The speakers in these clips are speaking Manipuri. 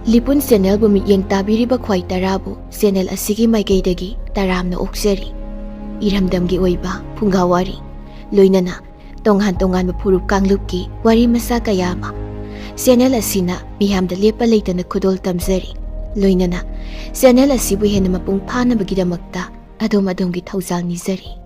ꯂꯤꯄꯨꯟ ꯆꯦꯅꯦꯜꯕꯨ ꯃꯤꯠꯌꯦꯡ ꯇꯥꯕꯤꯔꯤꯕ ꯈ꯭ꯋꯥꯏ ꯇꯔꯥꯕꯨ ꯆꯦꯅꯦꯜ ꯑꯁꯤꯒꯤ ꯃꯥꯏꯀꯩꯗꯒꯤ ꯇꯔꯥꯝꯅ ꯑꯣꯛꯆꯔꯤ꯫ ꯏꯔꯝꯗꯝꯒꯤ ꯑꯣꯏꯕ ꯐꯨꯡꯒꯥꯋꯥꯔꯤ ꯂꯣꯏꯅꯅ ꯇꯣꯉꯥꯟ ꯇꯣꯉꯥꯟꯕ ꯐꯨꯔꯨꯞ ꯀꯥꯡꯂꯨꯞꯀꯤ ꯋꯥꯔꯤ ꯃꯆꯥ ꯀꯌꯥ ꯑꯃ ꯆꯦꯅꯦꯜ ꯑꯁꯤꯅ ꯃꯤꯌꯥꯝꯗ ꯂꯦꯞꯄ ꯂꯩꯇꯅ ꯈꯨꯗꯣꯜ ꯇꯝꯖꯔꯤ꯫ ꯂꯣꯏꯅꯅ ꯆꯦꯅꯦꯜ ꯑꯁꯤꯕꯨ ꯍꯦꯟꯅ ꯃꯄꯨꯡ ꯐꯥꯅꯕꯒꯤꯗꯃꯛꯇ ꯑꯗꯣꯝꯒꯤ ꯊꯧꯖꯥꯜ ꯅꯤꯖꯔꯤ꯫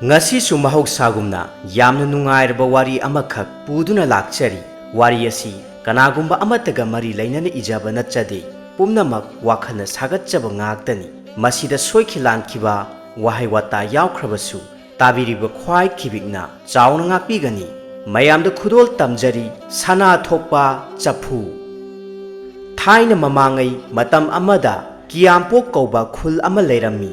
ngasisu mahaugsagumna yamna nungairaba wari amakak puduna lakchari. Wari asi kanagumba amataga mari lainana ijaba natchade pumnamak wakhana sagatchaba ngaktani. Masida soikhilankiba wahai wata yaukhrabassu tabiriba khwai khibikna chauna ngakpigani. Mayamda khudol tamjari sana thokpa chapu. Thaina mamangai matam amada kiyampok kauba khul ama leirami.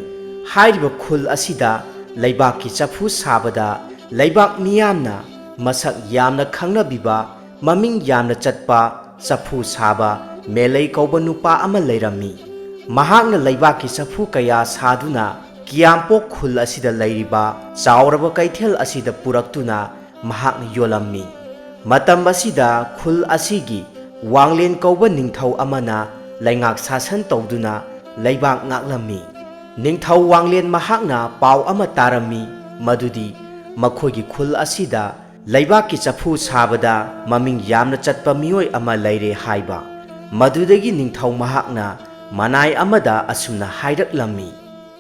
Hairiba khul asida Laibak ki chafu sabada laibak miyamna masak yamna khangnabiba maming yamna chatpa chafu saba melai kauba nupa ama leirami. Mahakna laibak ki chafu kaya saduna kiyampok khul asida leiriba chauraba kaithel asida puraktuna mahakna yolammi. Matam asida khul asigi wanglen kauba ningthau amana laingak sasan tawduna laibak ngaklammi. Ningthau wanglen mahakna pau ama tarami madudi makhogi khul asida laibak ki chafu sabada maming yamna chatpa mioi ama leire haiba. Madudagi ningthau mahakna manai amada asumna hairaklammi.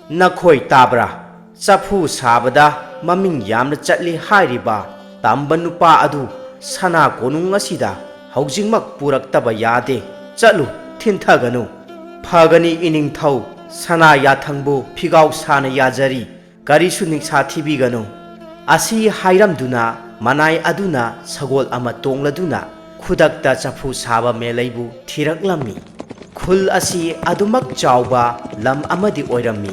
Nakhoi tabra chafu sabada maming yamna chatli hairiba tamba nupa adu sana konung asida haujingmak puraktaba yade chatlu thinthaganu phagani iningthau sana yathangbu phigau sana yajari karisu ningsha thibiganu. Asi hairamduna manai aduna sagol ama tongladuna khudakta chafu saba melaibu thiraklammi. Khul asi adumak chauba lam amadi oirammi.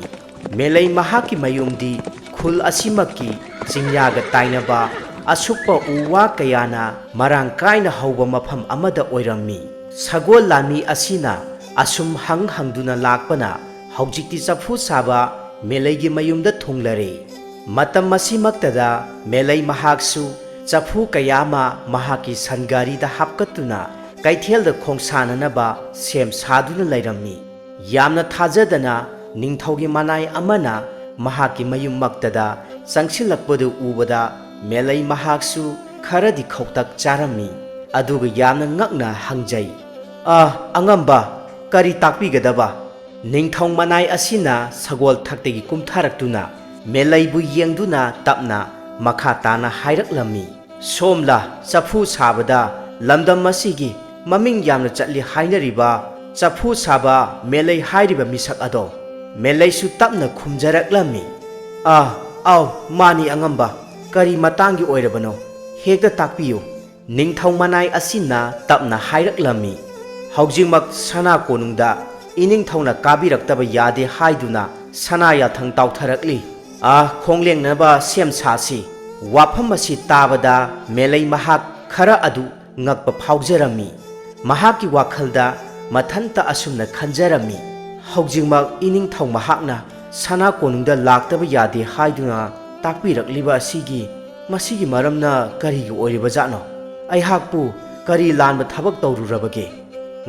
Melai mahaki mayumdi khul asimaki chingyaga tainaba asukpa uwa kayana marang kaina hauba mafam amada oirammi. Sagol lami asina asum hangduna lakpana Haujikti chafu saba melaigi mayumda thunglare. Matam masimaktada melai mahaksu chafu kayama mahaki sangari da hapkatuna kaithel da khongsananaba sem saduna lairammi. Yamna thajadana ningthaugi manai amana mahaki mayummaktada changsilakpadu ubada melai mahaksu kharadi khautak charammi. Aduga yamna ngakna hangjai. Angamba kari takpigadaba. Ningthau manai asina sagol thaktagi kumtharaktuna melaibu yengduna tapna makha tana hairaklammi. Somla chafu sabada lamdam masigi maming yamna chatli hainariba chafu saba melai hairiba misak ado melai su tapna khumjaraklammi. Aw mani angamba kari matangi oirabano hekta takpiyo. Ningthau manai asina tapna hairaklammi. Haujingmak sana konungda ining thawna kabiraktaba yade haiduna sana yathang tawtharakli. Khongleng-naba sem sasi wafam asi tabada melai mahak khara adu ngakpa phaujarami. Mahaki wakhalda mathanta asumna khanjarami. Haujingmak ining thaw mahakna sana konungda laktaba yade haiduna takpirakliba masigi maramna karigi oiriba jatno. Aihakpu kari lanba thabak tawrurabage.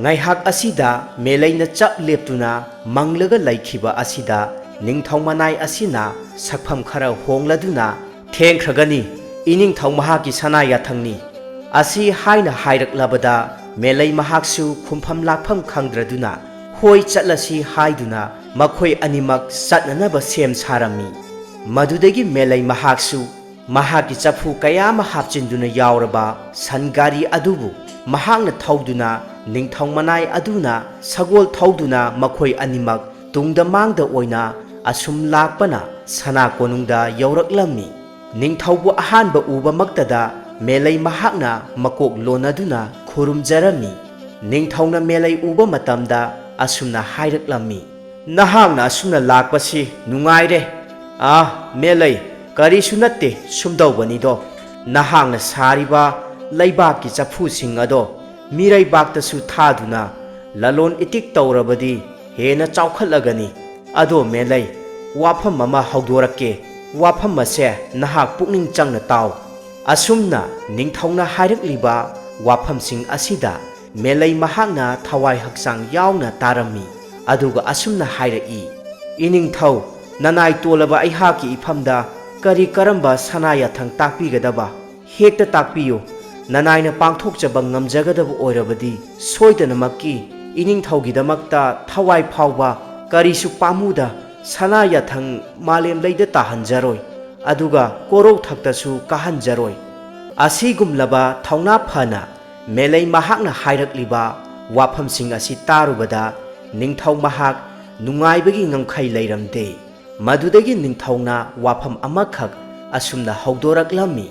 Ngaihak asida melaina chap leptuna manglaga laikhiba asida ningthau manai asina sakpham khara hongladuna thengkhragani iningthau mahaki sana yathangni. Asi haina hairaklabada melai mahaksu khumpham lakpham khangdraduna hoi chatlasi haiduna makhoi animak satnanaba sem sarami. Madudagi melai mahaksu mahaki chafu kayama hapchinduna yauraba sangari adubu mahakna thauduna ningthau manai aduna sagol thauduna makhoi animak tungda mangda oina asum lakpana sana konungda yauraklammi. Ningthaubu ahanba uba maktada melai mahakna makok lonaduna khurumjarami. Ningthauna melai uba matamda asumna hairaklammi. Nahangna asumna lakpasi nungaire. Melai karisu natte sumdaubanido. Nahangna sariba laibaki chafu sing ado mirai bakta su thaduna lalon itik tawrabadi hena chawkhalagani. Ado melai wafam mama hawdorake ꯋꯥꯐꯝ ꯑꯁꯦ ꯅꯍꯥꯛ ꯄꯨꯛꯅꯤꯡ ꯆꯪꯅ ꯇꯥꯎ꯫ ꯑꯁꯨꯝꯅ ꯅꯤꯡꯊꯧꯅ ꯍꯥꯏꯔꯛꯂꯤꯕ ꯋꯥꯐꯝꯁꯤꯡ ꯑꯁꯤꯗ ꯃꯦꯂꯩ ꯃꯍꯥꯛꯅ ꯊꯋꯥꯏ ꯍꯛꯆꯥꯡ ꯌꯥꯎꯅ ꯇꯥꯔꯝꯃꯤ꯫ ꯑꯗꯨꯒ ꯑꯁꯨꯝꯅ ꯍꯥꯏꯔꯛꯏ, ꯏꯅꯤꯡꯊꯧ, ꯅꯅꯥꯏ ꯇꯣꯜꯂꯕ ꯑꯩꯍꯥꯛꯀꯤ ꯏꯐꯝꯗ ꯀꯔꯤ ꯀꯔꯝꯕ ꯁꯅꯥ ꯌꯥꯊꯪ ꯇꯥꯛꯄꯤꯒꯗꯕ? ꯍꯦꯛꯇ ꯇꯥꯛꯄꯤꯌꯨ꯫ ꯅꯅꯥꯏꯅ ꯄꯥꯡꯊꯣꯛꯆꯕ ꯉꯝꯖꯒꯗꯕ ꯑꯣꯏꯔꯕꯗꯤ ꯁꯣꯏꯗꯅꯃꯛꯀꯤ ꯏꯅꯤꯡꯊꯧꯒꯤꯗꯃꯛꯇ ꯊꯋꯥꯏ ꯐꯥꯎꯕ ꯀꯔꯤꯁꯨ ꯄꯥꯝꯃꯨꯗ ꯁꯅꯥ ꯌꯥꯊꯪ ꯃꯥꯂꯦꯝꯂꯩꯗ ꯇꯥꯍꯟꯖꯔꯣꯏ, ꯑꯗꯨꯒ ꯀꯣꯔꯧꯊꯛꯇꯁꯨ ꯀꯥꯍꯟꯖꯔꯣꯏ꯫ ꯑꯁꯤꯒꯨꯝꯂꯕ ꯊꯧꯅꯥ ꯐꯅ ꯃꯦꯂꯩ ꯃꯍꯥꯛꯅ ꯍꯥꯏꯔꯛꯂꯤꯕ ꯋꯥꯐꯝꯁꯤꯡ ꯑꯁꯤ ꯇꯥꯔꯨꯕꯗ ꯅꯤꯡꯊꯧ ꯃꯍꯥꯛ ꯅꯨꯡꯉꯥꯏꯕꯒꯤ ꯉꯝꯈꯩ ꯂꯩꯔꯝꯗꯦ꯫ ꯃꯗꯨꯗꯒꯤ ꯅꯤꯡꯊꯧꯅ ꯋꯥꯐꯝ ꯑꯃꯈꯛ ꯑꯁꯨꯝꯅ ꯍꯧꯗꯣꯔꯛꯂꯝꯃꯤ,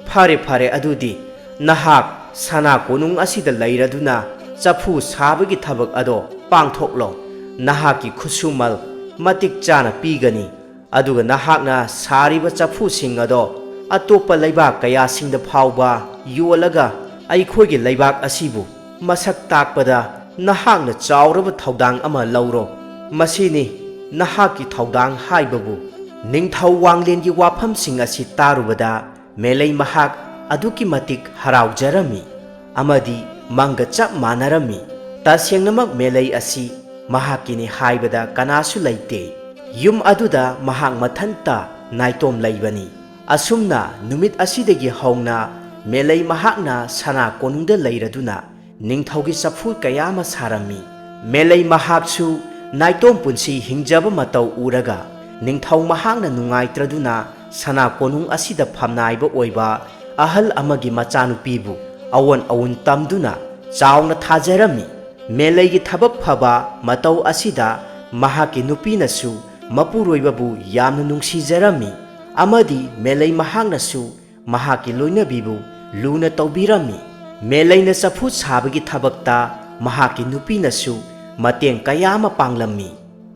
ꯐꯔꯦ ꯐꯔꯦ, ꯑꯗꯨꯗꯤ ꯅꯍꯥꯛ ꯁꯅꯥ ꯀꯣꯅꯨꯡ ꯑꯁꯤꯗ ꯂꯩꯔꯗꯨꯅ ꯆꯐꯨ ꯁꯥꯕꯒꯤ ꯊꯕꯛ ꯑꯗꯣ ꯄꯥꯡꯊꯣꯛꯂꯣ꯫ ꯅꯍꯥꯛꯀꯤ ꯈꯨꯠꯁꯨꯃꯜ ꯃꯇꯤꯛ ꯆꯥꯅ ꯄꯤꯒꯅꯤ, ꯑꯗꯨꯒ ꯅꯍꯥꯛꯅ ꯁꯥꯔꯤꯕ ꯆꯐꯨꯁꯤꯡ ꯑꯗꯣ ꯑꯇꯣꯞꯄ ꯂꯩꯕꯥꯛ ꯀꯌꯥꯁꯤꯡꯗ ꯐꯥꯎꯕ ꯌꯣꯜꯂꯒ ꯑꯩꯈꯣꯏꯒꯤ ꯂꯩꯕꯥꯛ ꯑꯁꯤꯕꯨ ꯃꯁꯛ ꯇꯥꯛꯄꯗ ꯅꯍꯥꯛꯅ ꯆꯥꯎꯔꯕ ꯊꯧꯗꯥꯡ ꯑꯃ ꯂꯧꯔꯣ꯫ ꯃꯁꯤꯅꯤ ꯅꯍꯥꯛꯀꯤ ꯊꯧꯗꯥꯡ ꯍꯥꯏꯕꯕꯨ꯫ ꯅꯤꯡꯊꯧ ꯋꯥꯡꯂꯦꯟꯒꯤ ꯋꯥꯐꯝꯁꯤꯡ ꯑꯁꯤ ꯇꯥꯔꯨꯕꯗ ꯃꯦꯂꯩ ꯃꯍꯥꯛ ꯑꯗꯨꯛꯀꯤ ꯃꯇꯤꯛ ꯍꯔꯥꯎꯖꯔꯝꯃꯤ ꯑꯃꯗꯤ ꯃꯪꯒ ꯆꯞ ꯃꯥꯟꯅꯔꯝꯃꯤ꯫ ꯇꯁꯦꯡꯅꯃꯛ ꯃꯦꯂꯩ ꯑꯁꯤ ꯃꯍꯥꯛꯀꯤꯅꯤ ꯍꯥꯏꯕꯗ ꯀꯅꯥꯁꯨ ꯂꯩꯇꯦ꯫ ꯌꯨꯝ ꯑꯗꯨꯗ ꯃꯍꯥꯛ ꯃꯊꯟꯇ ꯅꯥꯏꯇꯣꯝ ꯂꯩꯕꯅꯤ꯫ ꯑꯁꯨꯝꯅ ꯅꯨꯃꯤꯠ ꯑꯁꯤꯗꯒꯤ ꯍꯧꯅ ꯃꯦꯂꯩ ꯃꯍꯥꯛꯅ ꯁꯅꯥ ꯀꯣꯅꯨꯡꯗ ꯂꯩꯔꯗꯨꯅ ꯅꯤꯡꯊꯧꯒꯤ ꯆꯐꯨ ꯀꯌꯥ ꯑꯃ ꯁꯥꯔꯝꯃꯤ꯫ ꯃꯦꯂꯩ ꯃꯍꯥꯛꯁꯨ ꯅꯥꯏꯇꯣꯝ ꯄꯨꯟꯁꯤ ꯍꯤꯡꯖꯕ ꯃꯇꯧ ꯎꯔꯒ ꯅꯤꯡꯊꯧ ꯃꯍꯥꯛꯅ ꯅꯨꯡꯉꯥꯏꯇ꯭ꯔꯗꯨꯅ ꯁꯅꯥ ꯀꯣꯅꯨꯡ ꯑꯁꯤꯗ ꯐꯝꯅꯥꯏꯕ ꯑꯣꯏꯕ ꯑꯍꯜ ꯑꯃꯒꯤ ꯃꯆꯥꯅꯨꯄꯤꯕꯨ ꯑꯑꯣꯟ ꯑꯑꯣꯟ ꯇꯝꯗꯨꯅ ꯆꯥꯎꯅ ꯊꯥꯖꯔꯝꯃꯤ꯫ ꯃꯦꯂꯩꯒꯤ ꯊꯕꯛ ꯐꯕ ꯃꯇꯧ ꯑꯁꯤꯗ ꯃꯍꯥꯛꯀꯤ ꯅꯨꯄꯤꯅꯁꯨ ꯃꯄꯨꯔꯣꯏꯕꯕꯨ ꯌꯥꯝꯅ ꯅꯨꯡꯁꯤꯖꯔꯝꯃꯤ ꯑꯃꯗꯤ ꯃꯦꯂꯩ ꯃꯍꯥꯛꯅꯁꯨ ꯃꯍꯥꯛꯀꯤ ꯂꯣꯏꯅꯕꯤꯕꯨ ꯂꯨꯅ ꯇꯧꯕꯤꯔꯝꯃꯤ꯫ ꯃꯦꯂꯩꯅ ꯆꯐꯨ ꯁꯥꯕꯒꯤ ꯊꯕꯛꯇ ꯃꯍꯥꯛꯀꯤ ꯅꯨꯄꯤꯅꯁꯨ ꯃꯇꯦꯡ ꯀꯌꯥ ꯑꯃ ꯄꯥꯡꯂꯝꯃꯤ꯫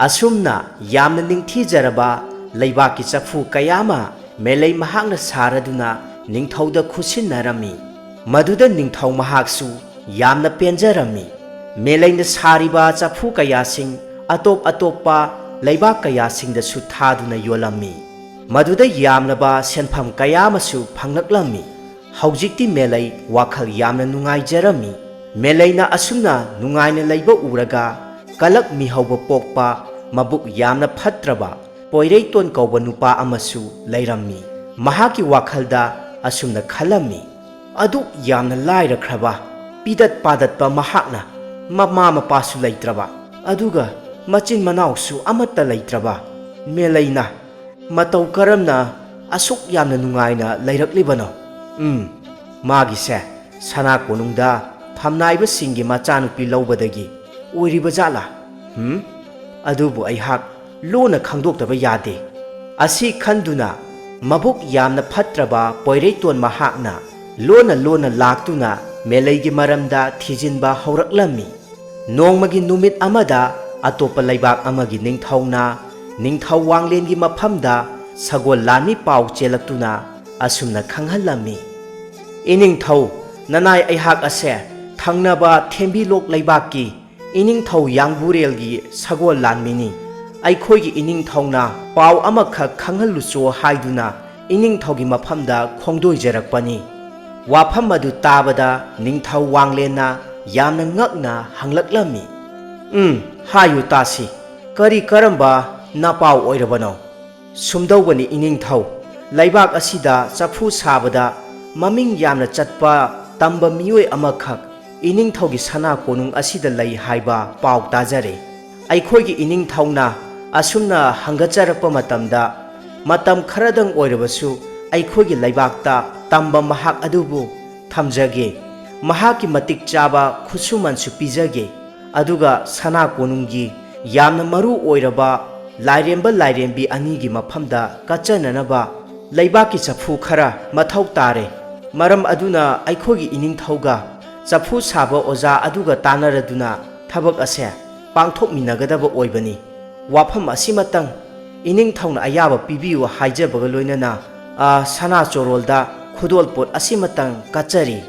ꯑꯁꯨꯝꯅ ꯌꯥꯝꯅ ꯅꯤꯡꯊꯤꯖꯔꯕ ꯂꯩꯕꯥꯛꯀꯤ ꯆꯐꯨ ꯀꯌꯥ ꯑꯃ ꯃꯦꯂꯩ ꯃꯍꯥꯛꯅ ꯁꯥꯔꯗꯨꯅ ꯅꯤꯡꯊꯧꯗ ꯈꯨꯠꯁꯤꯟꯅꯔꯝꯃꯤ꯫ ꯃꯗꯨꯗ ꯅꯤꯡꯊꯧ ꯃꯍꯥꯛꯁꯨ ꯌꯥꯝꯅ ꯄꯦꯟꯖꯔꯝꯃꯤ꯫ ꯃꯦꯂꯩꯅ ꯁꯥꯔꯤꯕ ꯆꯐꯨ ꯀꯌꯥꯁꯤꯡ ꯑꯇꯣꯞ ꯑꯇꯣꯞꯄ ꯂꯩꯕꯥꯛ ꯀꯌꯥꯁꯤꯡꯗꯁꯨ ꯊꯥꯗꯨꯅ ꯌꯣꯜꯂꯝꯃꯤ꯫ ꯃꯗꯨꯗ ꯌꯥꯝꯂꯕ ꯁꯦꯟꯐꯝ ꯀꯌꯥ ꯑꯃꯁꯨ ꯐꯪꯂꯛꯂꯝꯃꯤ꯫ ꯍꯧꯖꯤꯛꯇꯤ ꯃꯦꯂꯩ ꯋꯥꯈꯜ ꯌꯥꯝꯅ ꯅꯨꯡꯉꯥꯏꯖꯔꯝꯃꯤ꯫ ꯃꯦꯂꯩꯅ ꯑꯁꯨꯝꯅ ꯅꯨꯡꯉꯥꯏꯅ ꯂꯩꯕ ꯎꯔꯒ ꯀꯂꯛ ꯃꯤꯍꯧꯕ ꯄꯣꯛꯄ ꯃꯕꯨꯛ ꯌꯥꯝꯅ ꯐꯠꯇ꯭ꯔꯕ ꯄꯣꯏꯔꯩꯇꯣꯟ ꯀꯧꯕ ꯅꯨꯄꯥ ꯑꯃꯁꯨ ꯂꯩꯔꯝꯃꯤ꯫ ꯃꯍꯥꯛꯀꯤ ꯋꯥꯈꯜꯗ ꯑꯁꯨꯝꯅ ꯈꯜꯂꯝꯃꯤ, ꯑꯗꯨꯛ ꯌꯥꯝꯅ ꯂꯥꯏꯔꯈ꯭ꯔꯕ ꯄꯤꯗꯠ ꯄꯥꯗꯠꯄ ꯃꯍꯥꯛꯅ ꯃꯃꯥ ꯃꯄꯥꯁꯨ ꯂꯩꯇ꯭ꯔꯕ, ꯑꯗꯨꯒ ꯃꯆꯤꯟ ꯃꯅꯥꯎꯁꯨ ꯑꯃꯠꯇ ꯂꯩꯇ꯭ꯔꯕ ꯃꯦꯂꯩꯅ ꯃꯇꯧ ꯀꯔꯝꯅ ꯑꯁꯨꯛ ꯌꯥꯝꯅ ꯅꯨꯡꯉꯥꯏꯅ ꯂꯩꯔꯛꯂꯤꯕꯅꯣ? ꯃꯥꯒꯤꯁꯦ ꯁꯅꯥ ꯀꯣꯅꯨꯡꯗ ꯐꯝꯅꯥꯏꯕꯁꯤꯡꯒꯤ ꯃꯆꯥꯅꯨꯄꯤ ꯂꯧꯕꯗꯒꯤ ꯑꯣꯏꯔꯤꯕ ꯖꯥꯠꯂꯥ? ꯑꯗꯨꯕꯨ ꯑꯩꯍꯥꯛ ꯂꯣꯟꯅ ꯈꯪꯗꯣꯛꯇꯕ ꯌꯥꯗꯦ꯫ ꯑꯁꯤ ꯈꯟꯗꯨꯅ ꯃꯕꯨꯛ ꯌꯥꯝꯅ ꯐꯠꯇ꯭ꯔꯕ ꯄꯣꯏꯔꯩꯇꯣꯟ ꯃꯍꯥꯛꯅ ꯂꯣꯟꯅ ꯂꯣꯟꯅ ꯂꯥꯛꯇꯨꯅ ꯃꯦꯂꯩꯒꯤ ꯃꯔꯝꯗ ꯊꯤꯖꯤꯟꯕ ꯍꯧꯔꯛꯂꯝꯃꯤ꯫ ꯅꯣꯡꯃꯒꯤ ꯅꯨꯃꯤꯠ ꯑꯃꯗ ꯑꯇꯣꯞꯄ ꯂꯩꯕꯥꯛ ꯑꯃꯒꯤ ꯅꯤꯡꯊꯧꯅ ꯅꯤꯡꯊꯧ ꯋꯥꯡꯂꯦꯟꯒꯤ ꯃꯐꯝꯗ ꯁꯒꯣꯜ ꯂꯥꯟꯃꯤ ꯄꯥꯎ ꯆꯦꯜꯂꯛꯇꯨꯅ ꯑꯁꯨꯝꯅ ꯈꯪꯍꯜꯂꯝꯃꯤ, ꯏꯅꯤꯡꯊꯧ, ꯅꯅꯥꯏ ꯑꯩꯍꯥꯛ ꯑꯁꯦ ꯊꯪꯅꯕ ꯊꯦꯝꯕꯤꯂꯣꯛ ꯂꯩꯕꯥꯛꯀꯤ ꯏꯅꯤꯡꯊꯧ ꯌꯥꯡꯕꯨꯔꯦꯜꯒꯤ ꯁꯒꯣꯜ ꯂꯥꯟꯃꯤꯅꯤ꯫ ꯑꯩꯈꯣꯏꯒꯤ ꯏꯅꯤꯡꯊꯧꯅ ꯄꯥꯎ ꯑꯃꯈꯛ ꯈꯪꯍꯜꯂꯨꯆꯣ ꯍꯥꯏꯗꯨꯅ ꯏꯅꯤꯡꯊꯧꯒꯤ ꯃꯐꯝꯗ ꯈꯣꯡꯗꯣꯏꯖꯔꯛꯄꯅꯤ꯫ ꯋꯥꯐꯝ ꯑꯗꯨ ꯇꯥꯕꯗ ꯅꯤꯡꯊꯧ ꯋꯥꯡꯂꯦꯟꯅ ꯌꯥꯝꯅ ꯉꯛꯅ ꯍꯪꯂꯛꯂꯝꯃꯤ, ꯍꯥꯏꯌꯨ ꯇꯥꯁꯤ, ꯀꯔꯤ ꯀꯔꯝꯕ ꯅꯄꯥꯎ ꯑꯣꯏꯔꯕꯅꯣ? ꯁꯨꯝꯗꯧꯕꯅꯤ ꯏꯅꯤꯡꯊꯧ, ꯂꯩꯕꯥꯛ ꯑꯁꯤꯗ ꯆꯐꯨ ꯁꯥꯕꯗ ꯃꯃꯤꯡ ꯌꯥꯝꯅ ꯆꯠꯄ ꯇꯝꯕ ꯃꯤꯑꯣꯏ ꯑꯃꯈꯛ ꯏꯅꯤꯡꯊꯧꯒꯤ ꯁꯅꯥ ꯀꯣꯅꯨꯡ ꯑꯁꯤꯗ ꯂꯩ ꯍꯥꯏꯕ ꯄꯥꯎ ꯇꯥꯖꯔꯦ꯫ ꯑꯩꯈꯣꯏꯒꯤ ꯏꯅꯤꯡꯊꯧꯅ ꯑꯁꯨꯝꯅ ꯍꯪꯒꯠꯆꯔꯛꯄ ꯃꯇꯝꯗ ꯃꯇꯝ ꯈꯔꯗꯪ ꯑꯣꯏꯔꯕꯁꯨ ꯑꯩꯈꯣꯏꯒꯤ ꯂꯩꯕꯥꯛꯇ ꯇꯝꯕ ꯃꯍꯥꯛ ꯑꯗꯨꯕꯨ ꯊꯝꯖꯒꯦ, ꯃꯍꯥꯛꯀꯤ ꯃꯇꯤꯛ ꯆꯥꯕ ꯈꯨꯠꯁꯨꯃꯟꯁꯨ ꯄꯤꯖꯒꯦ, ꯑꯗꯨꯒ ꯁꯅꯥ ꯀꯣꯅꯨꯡꯒꯤ ꯌꯥꯝꯅ ꯃꯔꯨ ꯑꯣꯏꯔꯕ ꯂꯥꯏꯔꯦꯝꯕ ꯂꯥꯏꯔꯦꯝꯕꯤ ꯑꯅꯤꯒꯤ ꯃꯐꯝꯗ ꯀꯠꯆꯅꯅꯕ ꯂꯩꯕꯥꯛꯀꯤ ꯆꯐꯨ ꯈꯔ ꯃꯊꯧ ꯇꯥꯔꯦ꯫ ꯃꯔꯝ ꯑꯗꯨꯅ ꯑꯩꯈꯣꯏꯒꯤ ꯏꯅꯤꯡꯊꯧꯒ ꯆꯐꯨ ꯁꯥꯕ ꯑꯣꯖꯥ ꯑꯗꯨꯒ ꯇꯥꯟꯅꯔꯗꯨꯅ ꯊꯕꯛ ꯑꯁꯦ ꯄꯥꯡꯊꯣꯛꯃꯤꯟꯅꯒꯗꯕ ꯑꯣꯏꯕꯅꯤ꯫ ꯋꯥꯐꯝ ꯑꯁꯤꯃꯇꯪ ꯏꯅꯤꯡꯊꯧꯅ ꯑꯌꯥꯕ ꯄꯤꯕꯤꯌꯨ ꯍꯥꯏꯖꯕꯒ ꯂꯣꯏꯅꯅ ꯁꯅꯥ ꯆꯣꯔꯣꯜꯗ ꯈꯨꯗꯣꯜꯄꯣꯠ ꯑꯁꯤꯃꯇꯪ ꯀꯠꯆꯔꯤ꯫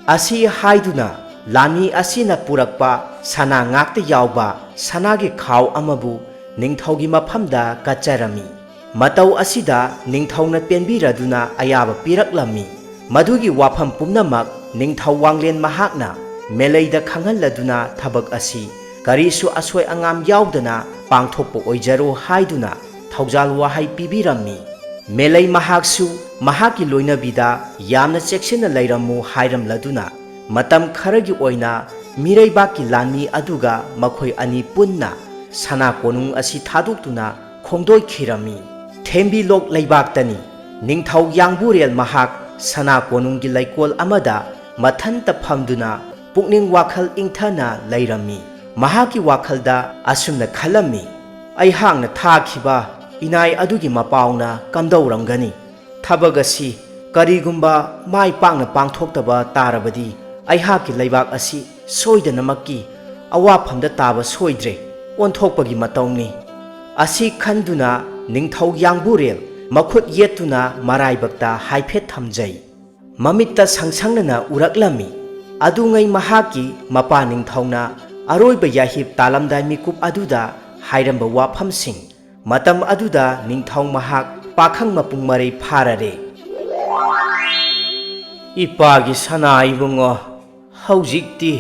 ꯑꯁꯤ ꯍꯥꯏꯗꯨꯅ ꯂꯥꯟꯃꯤ ꯑꯁꯤꯅ ꯄꯨꯔꯛꯄ ꯁꯅꯥ ꯉꯥꯛꯇ ꯌꯥꯎꯕ ꯁꯅꯥꯒꯤ ꯈꯥꯎ ꯑꯃꯕꯨ ꯅꯤꯡꯊꯧꯒꯤ ꯃꯐꯝꯗ ꯀꯠꯆꯔꯝꯃꯤ꯫ Matau asida ningthau na penbiraduna ayaba piraklammi. Madugi wafam pumnamak ningthau wanglen mahakna meleida khangalladuna thabak asi karisu asoi angam yaudana pangthokpo oijaro haiduna thaujal wahai pibirammi. Melei mahaksu mahaki loinabida yamna cheksina leirammu hairamladuna matam kharagi oina mireibaki lanmi aduga makhoi ani punna sana konung asi thaduktuna khongdoi khirami. Thembi lok leibaktani ningthau yangburel mahak sana konunggi laikol amada mathanta phamduna pukning wakhal ingthana leirammi. Mahaki wakhalda asumna khalami aihangna thakhiba inai adugi mapauna kamdauramgani thabag asi karigumba mai pangna pangthoktaba tarabadi aihaki leibak asi soidanamakki awaphamda taba soidre onthokpagi matawni asi khanduna ningthau yangburel makhut yetuna maraibakta haiphet thamjai mamitta sangsangna uraklami adungai mahaki mapa ningthauna aroiba yahib talamdai mikup aduda hairamba waphamsing matam aduda ningthau mahak pakhang mapung marai pharare. Ipagi sana ibungo haujikti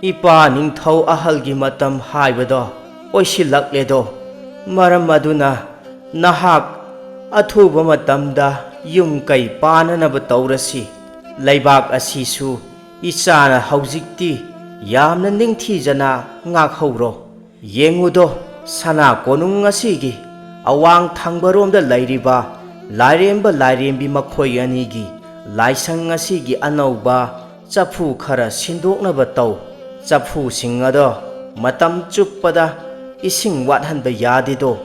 ipa ningthau ahalgi matam haibado oisilakledo maram aduna nahak athuba matamda yung kai pananaba taurasi leibak asisu ichana haujikti yamna ningthijana ngakhauro yengudo sana konung asigi awang thangbaromda lairiba lairemba lairembi makhoi anigi laisang asigi anauba chafu khara sindoknaba tau chafu singado matam chuppada ising wathanba yadedo.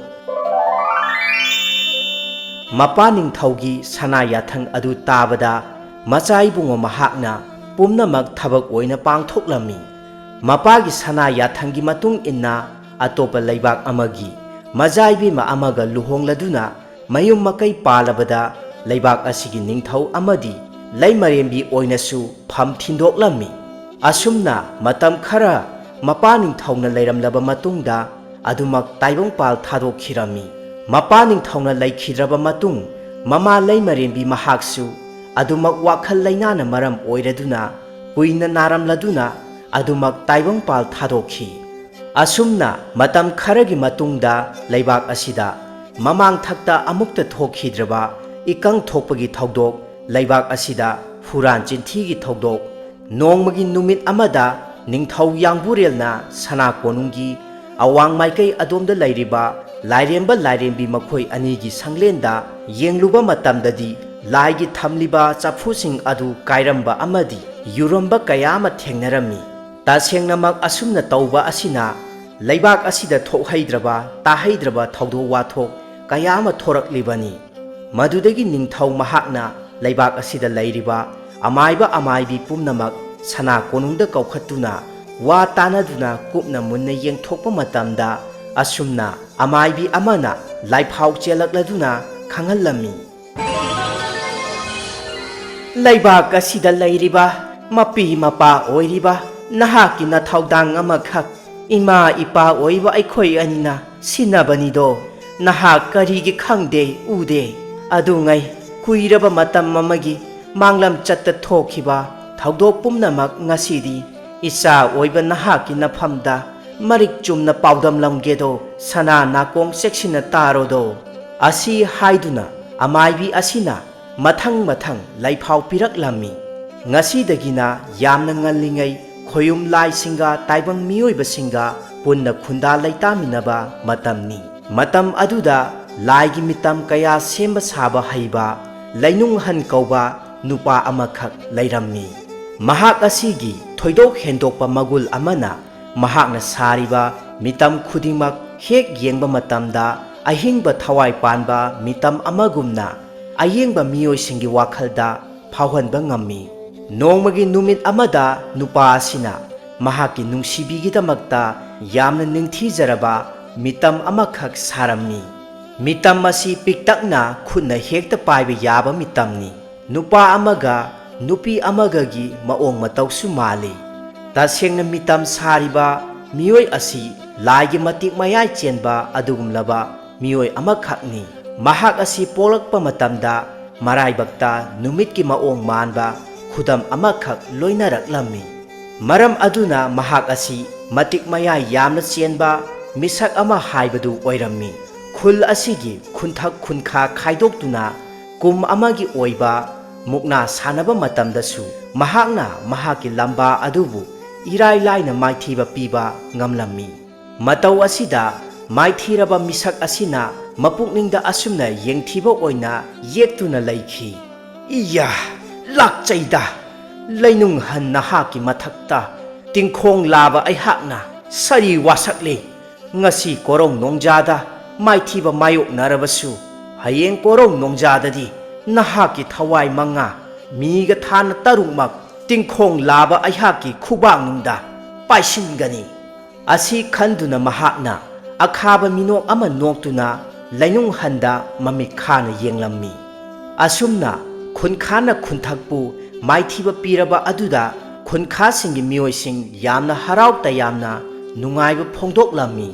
Mapa ningthaugi sana yathang adu tabada machai bungo mahakna pumnamak thabak oina pangthoklammi. Mapagi sana yathangi matung inna atopa leibak amagi majaibi ma amaga luhongladuna mayum makai palabada leibak asigi ningthau amadi leimarembi oinasu pham thindoklammi. Asumna matam khara mapa ningthauna leiramlaba matungda adumak taibongpal thadokkhirami. Mapa ningthauna leikhidraba matung mama leimarembi mahaksu adumak wakhal lainana maram oiraduna kuina naramladuna adumak taibongpal thadokhi. Asumna matam kharagi matungda leibak asida mamang thakta amukta thokhidraba ikang thokpagi thaudok leibak asida furan chinthigi thaudok nongmagi numit amada ningthau yangburelna sana konunggi awang maikai adomda leiriba lairemba lairembi makhoi anigi sanglenda yengluba matamdadi laigi thamliba chafusing adu kairamba amadi yuramba kayama thengnarami. Tasengnamak asumna tauba asina leibak asida thokhaidraba tahaidraba thaudo wathok kayama thoraklibani. Madudagi ningthau mahakna leibak asida leiriba amaiba amaibi pumnamak sana konungda kaukhatuna wa tanaduna kupna munna yengthokpa matamda asumna amaibi amana laifhau chelakladuna khangalami. Leibak asida leiriba mapi mapa oiriba nahaki nathaudang amakhak ima ipa oiba aikhoi anina sinabanido nahak karigi khangde ude adungai kuiraba matam mamagi manglam chatta thokhiba thaudok pumnamak ngasidi isa oiba nahaki nafamda marik chumna paudamlamgedo sana nakong seksina tarodo. Asi haiduna amaibi asina mathang laifhau piraklammi. Ngasidagina yamna ngallingai khoyum lai singa taibang mioiba singa punna khunda laitaminaba matamni. Matam aduda laigi mitam kaya semba saba haiba lainung han kauba nupa amakhak leirammi. Mahak asigi thoidok hendokpa magul amana mahakna sariba mitam khudingmak hek yengba matamda ahingba thawai panba mitam amagumna ayengba mioi singi wakhalda phawhanba ngammi. Nongmagi numit amada nupa asina mahaki nungsibigidamagta yamna ningthijaraba mitam amakhak sarammi. Mitam asi piktakna khutna hekta paiba yaba mitamni. Nupa amaga nupi amagagi maong matawsu mali. Tasengna mitam sariba mioi asi laigi matik mayai chenba adugumlaba mioi amakhakni. mahak asi polakpa matamda maraibakta numitki maong manba khudam amakhak loinaraklammi. Maram aduna mahak asi matik maya yamna chenba misak ama haibadu oirammi. Khul asigi khunthak khunkha khaidoktuna kum amagi oiba mukna sanaba matamdasu mahakna mahaki lamba adubu irai laina maithiba piba ngamlammi. Matau asida maithiraba misak asina mapukningda asumna yengthiba oina yektuna laikhi. Iya lakchaida lainung han nahaki mathakta tingkhong laba aihakna sari wasakle ngasi korong nongjada maithiba mayok narabasu hayeng korong nongjadadi nahaki thawai manga miga thana tarukmak tingkhong laba aihaki khubang nungda paisingani. Asi khanduna mahakna akhaba minok ama noktuna lainung handa mamik khana yenglammi. Asumna khunkhana khunthakpu maithiba piraba aduda khunkhasinggi mioising yamna harauta yamna nungaiba phongdoklammi.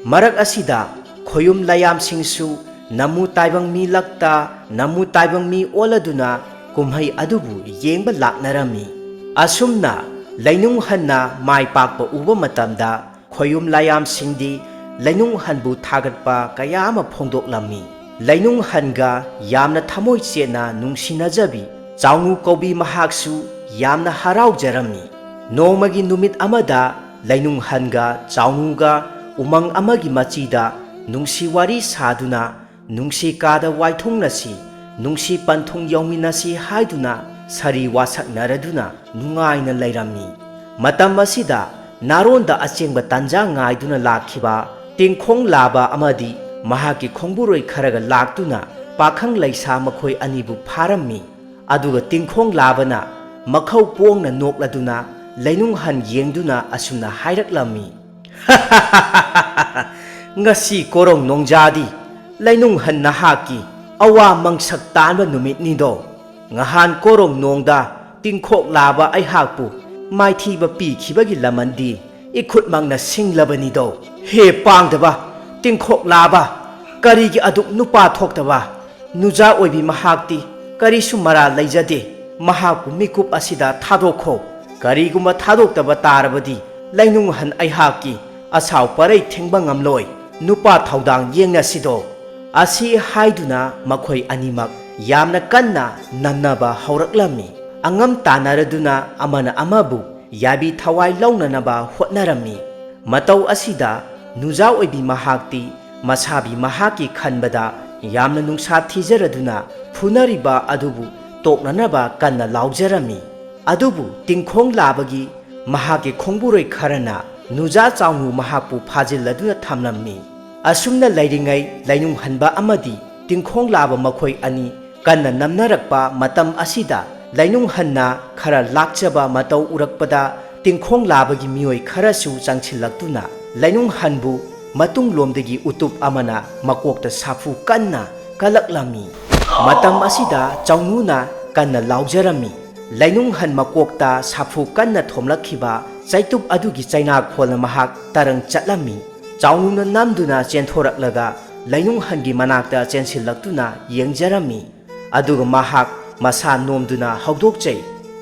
Marak asida khoyum layamsingsu namu taibang mi lakta namu taibang mi oladuna kumhai adubu yengba laknarami. Asumna lainung hanna mai pakpa uba matamda khoyum layamsingdi lainung hanbu thagatpa kaya ama phongdoklammi. Lainung hanga yamna thamoi chena nungsinajbi chaunu kobi mahaksu yamna haraujarami. Nomagi numit amada lainung hanga chaunuga umang amagi machida nungsi wari saduna nungsi kada waithungnasi nungsi panthung yauminasi haiduna sari wasaknaraduna nungaina leirammi. Matam asida naronda achengba tanja ngaiduna lakhiba tingkhong laba amadi mahaki khongburoi kharaga laktuna pakhang laisa makhoi anibu pharammi. Aduga tingkhong labana makhau pongna nokladuna lainung han yengduna asumna hairaklammi. Ngasi korong nongjadi lainung han nahaki awa mangsak tanba numit nido. Ngahan korong nongda tingkhok laba aihakpu maithiba pikhibagi lamandi ikhutmangna singlabanido. He pangdaba tingkhok laba karigi aduk nupa thoktaba nuja oibi mahakti karisu mara leijade mahakpu mikup asida thadokho. Kariguma thadokdaba tarabadi lainung han aihaki asaw parai thengba ngamloi nupa thaudang yengna sido. Asi haiduna makhoi animak yamna kanna nannaba hauraklammi. Angam tanaraduna amana amabu yabi thawai launanaba hotnarammi. Matau asida nuja oibi mahakti masabi mahaki khanbada yamna nungsa thijaraduna phunariba adubu toknanaba kanna laujarami. Adubu tingkhong labagi mahaki khongburoi kharana nuja chaunu mahakpu phajilladuna thamlammi. Asumna leiringai lainung hanba amadi tingkhong laba makhoi ani kanna namnarakpa matam asida lainung hanna khara lakchaba matau urakpada tingkhong labagi mioi kharasu changchillaktuna lainung hanbu matung lomdagi utup amana makokta safu kanna kalaklammi. Matam asida chaununa kanna laujarami. Lainung han makokta safu kanna thomlakhiba chaitup adugi chaina kholna mahak tarang chatlammi. Chaununa namduna chenthoraklaga lainung hangi manakta chensillaktuna yengjarami. Aduga mahak masa nomduna hawdokchai.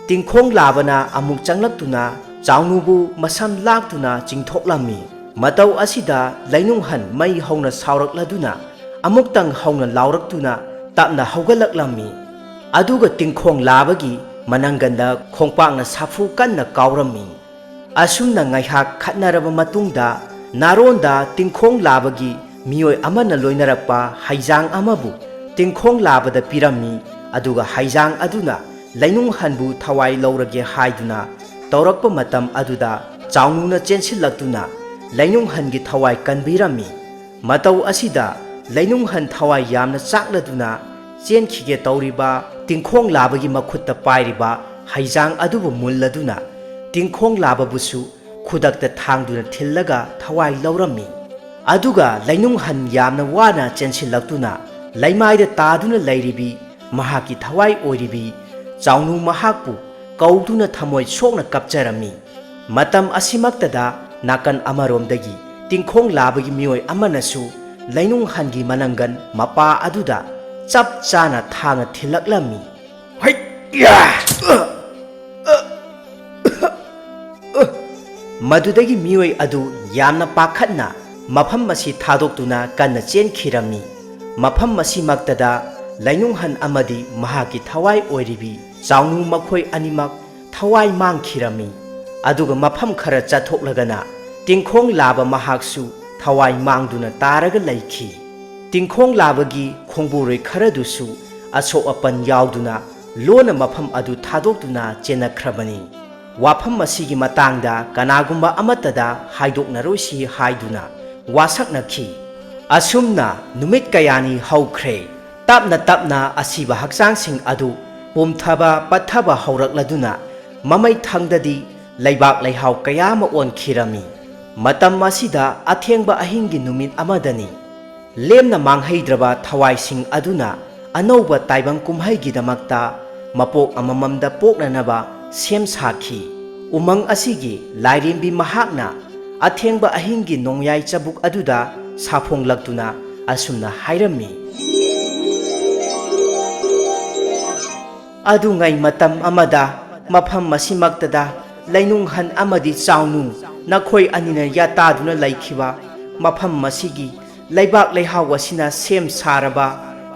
Tingkhong labana amuk changlaktuna chaunubu masam laktuna chingthoklammi. Matau asida lainung han mai hauna saurakladuna amuktang hauna lauraktuna tapna hawgalaklammi. Aduga tingkhong labagi manangganda khongpakna safu kanna kaurammi. Asumna ngaihak khatnaraba matungda naronda tingkhong labagi mioi amana loinarakpa haijang amabu tingkhong labada pirammi. Aduga haijang aduna lainung hanbu thawai laurage haiduna taurakpa matam aduda chaununa chensillaktuna lainung hangi thawai kanbirammi. Matau asida lainung han thawai yamna chakladuna chenkhige tauriba tingkhong labagi makhutta pairiba haijang adubu mulladuna tingkhong lababusu khudakta thangduna thillaga thawai laurammi. Aduga lainung han yamna wana chensillaktuna laimaida taduna leiribi mahaki thawai oiribi chaunu mahakpu kauduna thamoi sokna kapcharammi. Matam asimaktada nakan amaromdagi tingkhong labagi mioi amanasu ꯂꯩꯅꯨꯡꯍꯟꯒꯤ ꯃꯅꯪꯒꯟ ꯃꯄꯥ ꯑꯗꯨꯗ ꯆꯞ ꯆꯥꯅ ꯊꯥꯡꯅ ꯊꯤꯜꯂꯛꯂꯝꯃꯤ꯫ ꯃꯗꯨꯗꯒꯤ ꯃꯤꯑꯣꯏ ꯑꯗꯨ ꯌꯥꯝꯅ ꯄꯥꯈꯠꯅ ꯃꯐꯝ ꯑꯁꯤ ꯊꯥꯗꯣꯛꯇꯨꯅ ꯀꯟꯅ ꯆꯦꯟꯈꯤꯔꯝꯃꯤ꯫ ꯃꯐꯝ ꯑꯁꯤꯃꯛꯇꯗ ꯂꯩꯅꯨꯡꯍꯟ ꯑꯃꯗꯤ ꯃꯍꯥꯛꯀꯤ ꯊꯋꯥꯏ ꯑꯣꯏꯔꯤꯕꯤ ꯆꯥꯎꯅꯨ ꯃꯈꯣꯏ ꯑꯅꯤꯃꯛ ꯊꯋꯥꯏ ꯃꯥꯡꯈꯤꯔꯝꯃꯤ꯫ ꯑꯗꯨꯒ ꯃꯐꯝ ꯈꯔ ꯆꯠꯊꯣꯛꯂꯒꯅ ꯇꯤꯡꯈꯣꯡ ꯂꯥꯕ ꯃꯍꯥꯛꯁꯨ ꯊꯋꯥꯏ ꯃꯥꯡꯗꯨꯅ ꯇꯥꯔꯒ ꯂꯩꯈꯤ꯫ ꯇꯤꯡꯈꯣꯡ ꯂꯥꯕꯒꯤ ꯈꯣꯡꯕꯨꯔꯣꯏ ꯈꯔꯗꯨꯁꯨ ꯑꯁꯣꯛ ꯑꯄꯟ ꯌꯥꯎꯗꯨꯅ ꯂꯣꯟꯅ ꯃꯐꯝ ꯑꯗꯨ ꯊꯥꯗꯣꯛꯇꯨꯅ ꯆꯦꯟꯅꯈ꯭ꯔꯕꯅꯤ꯫ ꯋꯥꯐꯝ ꯑꯁꯤꯒꯤ ꯃꯇꯥꯡꯗ ꯀꯅꯥꯒꯨꯝꯕ ꯑꯃꯠꯇꯗ ꯍꯥꯏꯗꯣꯛꯅꯔꯣꯏꯁꯤ ꯍꯥꯏꯗꯨꯅ ꯋꯥꯁꯛꯅꯈꯤ꯫ ꯑꯁꯨꯝꯅ ꯅꯨꯃꯤꯠ ꯀꯌꯥꯅꯤ ꯍꯧꯈ꯭ꯔꯦ꯫ ꯇꯞꯅ ꯇꯞꯅ ꯑꯁꯤꯕ ꯍꯛꯆꯥꯡꯁꯤꯡ ꯑꯗꯨ ꯄꯨꯝꯊꯕ ꯄꯠꯊꯕ ꯍꯧꯔꯛꯂꯗꯨꯅ ꯃꯃꯩ ꯊꯪꯗꯗꯤ ꯂꯩꯕꯥꯛ ꯂꯩꯍꯥꯎ ꯀꯌꯥ ꯑꯃ ꯑꯣꯟꯈꯤꯔꯝꯃꯤ꯫ ꯃꯇꯝ ꯑꯁꯤꯗ ꯑꯊꯦꯡꯕ ꯑꯍꯤꯡꯒꯤ ꯅꯨꯃꯤꯠ ꯑꯃꯗꯅꯤ꯫ ꯂꯦꯝꯅ ꯃꯥꯡꯍꯩꯗ꯭ꯔꯕ ꯊꯋꯥꯏꯁꯤꯡ ꯑꯗꯨꯅ ꯑꯅꯧꯕ ꯇꯥꯏꯕꯪ ꯀꯨꯝꯍꯩꯒꯤꯗꯃꯛꯇ ꯃꯄꯣꯛ ꯑꯃꯃꯝꯗ ꯄꯣꯛꯅꯅꯕ ꯁꯦꯝ ꯁꯥꯈꯤ꯫ ꯎꯃꯪ ꯑꯁꯤꯒꯤ ꯂꯥꯏꯔꯦꯝꯕꯤ ꯃꯍꯥꯛꯅ ꯑꯊꯦꯡꯕ ꯑꯍꯤꯡꯒꯤ ꯅꯣꯡꯌꯥꯏ ꯆꯕꯨꯛ ꯑꯗꯨꯗ ꯁꯥꯐꯣꯡꯂꯛꯇꯨꯅ ꯑꯁꯨꯝꯅ ꯍꯥꯏꯔꯝꯃꯤ꯫ ꯑꯗꯨꯉꯩ ꯃꯇꯝ ꯑꯃꯗ ꯃꯐꯝ ꯑꯁꯤꯃꯛꯇꯗ ꯂꯩꯅꯨꯡꯍꯟ ꯑꯃꯗꯤ ꯆꯥꯎꯅꯨ ꯅꯈꯣꯏ ꯑꯅꯤꯅ ꯌꯥꯇꯥꯗꯨꯅ ꯂꯩꯈꯤꯕ ꯃꯐꯝ ꯑꯁꯤꯒꯤ ꯂꯩꯕꯥꯛ ꯂꯩꯍꯥꯎ ꯑꯁꯤꯅ ꯁꯦꯝ ꯁꯥꯔꯕ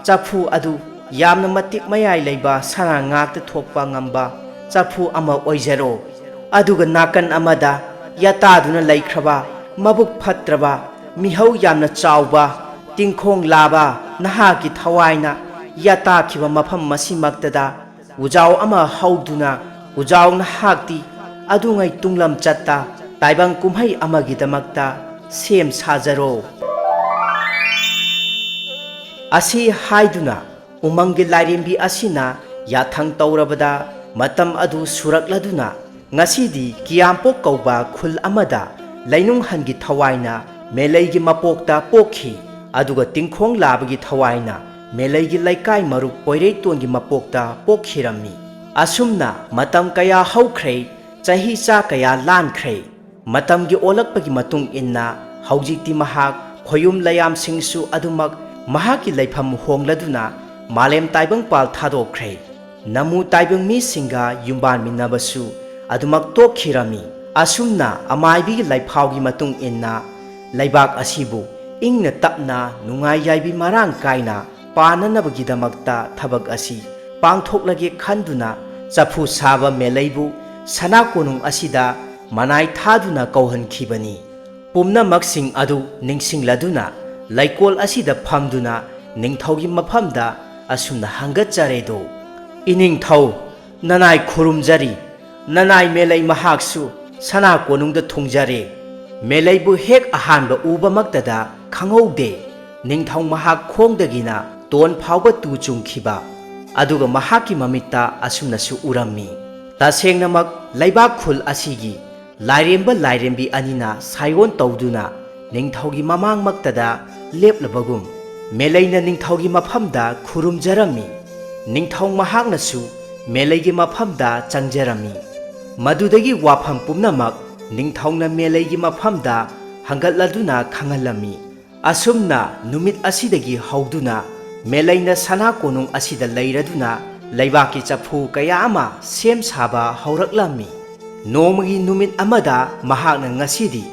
ꯆꯐꯨ ꯑꯗꯨ ꯌꯥꯝꯅ ꯃꯇꯤꯛ ꯃꯌꯥꯏ ꯂꯩꯕ ꯁꯅꯥ ꯉꯥꯛꯇ ꯊꯣꯛꯄ ꯉꯝꯕ ꯆꯐꯨ ꯑꯃ ꯑꯣꯏꯖꯔꯣ꯫ ꯑꯗꯨꯒ ꯅꯥꯀꯟ ꯑꯃꯗ ꯌꯥꯇꯥꯗꯨꯅ ꯂꯩꯈ꯭ꯔꯕ ꯃꯕꯨꯛ ꯐꯠꯇ꯭ꯔꯕ ꯃꯤꯍꯧ ꯌꯥꯝꯅ ꯆꯥꯎꯕ ꯇꯤꯡꯈꯣꯡ ꯂꯥꯕ ꯅꯍꯥꯛꯀꯤ ꯊꯋꯥꯏꯅ ꯌꯥꯇꯥꯈꯤꯕ ꯃꯐꯝ ꯑꯁꯤꯃꯛꯇꯗ ꯎꯖꯥꯎ ꯑꯃ ꯍꯧꯗꯨꯅ ꯎꯖꯥꯎ ꯅꯍꯥꯛꯇꯤ ꯑꯗꯨꯉꯩ ꯇꯨꯡꯂꯝꯆꯠꯇ ꯇꯥꯏꯕꯪ ꯀꯨꯝꯍꯩ ꯑꯃꯒꯤꯗꯃꯛꯇ ꯁꯦꯝ ꯁꯥꯖꯔꯣ꯫ ꯑꯁꯤ ꯍꯥꯏꯗꯨꯅ ꯎꯃꯪꯒꯤ ꯂꯥꯏꯔꯦꯝꯕꯤ ꯑꯁꯤꯅ ꯌꯥꯊꯪ ꯇꯧꯔꯕꯗ ꯃꯇꯝ ꯑꯗꯨ ꯁꯨꯔꯛꯂꯗꯨꯅ ꯉꯁꯤꯗꯤ ꯀꯤꯌꯥꯝꯄꯣꯛ ꯀꯧꯕ ꯈꯨꯜ ꯑꯃꯗ ꯂꯩꯅꯨꯡꯍꯟꯒꯤ ꯊꯋꯥꯏꯅ ꯃꯦꯂꯩꯒꯤ ꯃꯄꯣꯛꯇ ꯄꯣꯛꯈꯤ꯫ ꯑꯗꯨꯒ ꯇꯤꯡꯈꯣꯡ ꯂꯥꯕꯒꯤ ꯊꯋꯥꯏꯅ ꯃꯦꯂꯩꯒꯤ ꯂꯩꯀꯥꯏ ꯃꯔꯨꯞ ꯄꯣꯏꯔꯩꯇꯣꯟꯒꯤ ꯃꯄꯣꯛꯇ ꯄꯣꯛꯈꯤꯔꯝꯃꯤ꯫ ꯑꯁꯨꯝꯅ ꯃꯇꯝ ꯀꯌꯥ ꯍꯧꯈ꯭ꯔꯦ, ꯆꯍꯤ ꯆꯥ ꯀꯌꯥ ꯂꯥꯟꯈ꯭ꯔꯦ꯫ ꯃꯇꯝꯒꯤ ꯑꯣꯜꯂꯛꯄꯒꯤ ꯃꯇꯨꯡ ꯏꯟꯅ ꯍꯧꯖꯤꯛꯇꯤ ꯃꯍꯥꯛ ꯈꯣꯌꯨꯝ ꯂꯌꯥꯝꯁꯤꯡꯁꯨ ꯑꯗꯨꯃꯛ ꯃꯍꯥꯛꯀꯤ ꯂꯩꯐꯝ ꯍꯣꯡꯂꯗꯨꯅ ꯃꯥꯂꯦꯝ ꯇꯥꯏꯕꯪꯄꯥꯜ ꯊꯥꯗꯣꯛꯈ꯭ꯔꯦ꯫ ꯅꯃꯨ ꯇꯥꯏꯕꯪ ꯃꯤꯁꯤꯡꯒ ꯌꯨꯝꯕꯥꯟꯃꯤꯟꯅꯕꯁꯨ ꯑꯗꯨꯃꯛ ꯇꯣꯛꯈꯤꯔꯝꯃꯤ꯫ ꯑꯁꯨꯝꯅ ꯑꯃꯥꯏꯕꯤꯒꯤ ꯂꯩꯐꯥꯎꯒꯤ ꯃꯇꯨꯡ ꯏꯟꯅ ꯂꯩꯕꯥꯛ ꯑꯁꯤꯕꯨ ꯏꯪꯅ ꯇꯞꯅ ꯅꯨꯡꯉꯥꯏ ꯌꯥꯏꯕꯤ ꯃꯔꯥꯡ ꯀꯥꯏꯅ ꯄꯥꯟꯅꯅꯕꯒꯤꯗꯃꯛꯇ ꯊꯕꯛ ꯑꯁꯤ ꯄꯥꯡꯊꯣꯛꯂꯒꯦ ꯈꯟꯗꯨꯅ ꯆꯐꯨ ꯁꯥꯕ ꯃꯦꯂꯩꯕꯨ ꯁꯅꯥ ꯀꯣꯅꯨꯡ ꯑꯁꯤꯗ ꯃꯅꯥꯏ ꯊꯥꯗꯨꯅ ꯀꯧꯍꯟꯈꯤꯕꯅꯤ꯫ ꯄꯨꯝꯅꯃꯛꯁꯤꯡ ꯑꯗꯨ ꯅꯤꯡꯁꯤꯡꯂꯗꯨꯅ ꯂꯩꯀꯣꯜ ꯑꯁꯤꯗ ꯐꯝꯗꯨꯅ ꯅꯤꯡꯊꯧꯒꯤ ꯃꯐꯝꯗ ꯑꯁꯨꯝꯅ ꯍꯪꯒꯠꯆꯔꯦꯗꯣ꯫ ꯏꯅꯤꯡꯊꯧ ꯅꯅꯥꯏ ꯈꯨꯔꯨꯝꯖꯔꯤ꯫ ꯅꯅꯥꯏ ꯃꯦꯂꯩ ꯃꯍꯥꯛꯁꯨ ꯁꯅꯥ ꯀꯣꯅꯨꯡꯗ ꯊꯨꯡꯖꯔꯦ꯫ ꯃꯦꯂꯩꯕꯨ ꯍꯦꯛ ꯑꯍꯥꯟꯕ ꯎꯕꯃꯛꯇꯗ ꯈꯪꯍꯧꯗꯦ ꯅꯤꯡꯊꯧ ꯃꯍꯥꯛ ꯈꯣꯡꯗꯒꯤꯅ ꯇꯣꯟ ꯐꯥꯎꯕ ꯇꯨ ꯆꯨꯡꯈꯤꯕ꯫ ꯑꯗꯨꯒ ꯃꯍꯥꯛꯀꯤ ꯃꯃꯤꯠꯇ ꯑꯁꯨꯝꯅꯁꯨ ꯎꯔꯝꯃꯤ꯫ ꯇꯁꯦꯡꯅꯃꯛ ꯂꯩꯕꯥꯛ ꯈꯨꯜ ꯑꯁꯤꯒꯤ ꯂꯥꯏꯔꯦꯝꯕ ꯂꯥꯏꯔꯦꯝꯕꯤ ꯑꯅꯤꯅ ꯁꯥꯏꯑꯣꯟ ꯇꯧꯗꯨꯅ ꯅꯤꯡꯊꯧꯒꯤ ꯃꯃꯥꯡꯃꯛꯇꯗ ꯂꯦꯞꯂꯕꯒꯨꯝ ꯃꯦꯂꯩꯅ ꯅꯤꯡꯊꯧꯒꯤ ꯃꯐꯝꯗ ꯈꯨꯔꯨꯝꯖꯔꯝꯃꯤ꯫ ꯅꯤꯡꯊꯧ ꯃꯍꯥꯛꯅꯁꯨ ꯃꯦꯂꯩꯒꯤ ꯃꯐꯝꯗ ꯆꯪꯖꯔꯝꯃꯤ꯫ ꯃꯗꯨꯗꯒꯤ ꯋꯥꯐꯝ ꯄꯨꯝꯅꯃꯛ ꯅꯤꯡꯊꯧꯅ ꯃꯦꯂꯩꯒꯤ ꯃꯐꯝꯗ ꯍꯪꯒꯠꯂꯗꯨꯅ ꯈꯪꯍꯜꯂꯝꯃꯤ꯫ ꯑꯁꯨꯝꯅ ꯅꯨꯃꯤꯠ ꯑꯁꯤꯗꯒꯤ ꯍꯧꯗꯨꯅ ꯃꯦꯂꯩꯅ ꯁꯅꯥ ꯀꯣꯅꯨꯡ ꯑꯁꯤꯗ ꯂꯩꯔꯗꯨꯅ ꯂꯩꯕꯥꯛꯀꯤ ꯆꯐꯨ ꯀꯌꯥ ꯑꯃ ꯁꯦꯝ ꯁꯥꯕ ꯍꯧꯔꯛꯂꯝꯃꯤ꯫ ꯅꯣꯡꯃꯒꯤ ꯅꯨꯃꯤꯠ ꯑꯃꯗ ꯃꯍꯥꯛꯅ ꯉꯁꯤꯗꯤ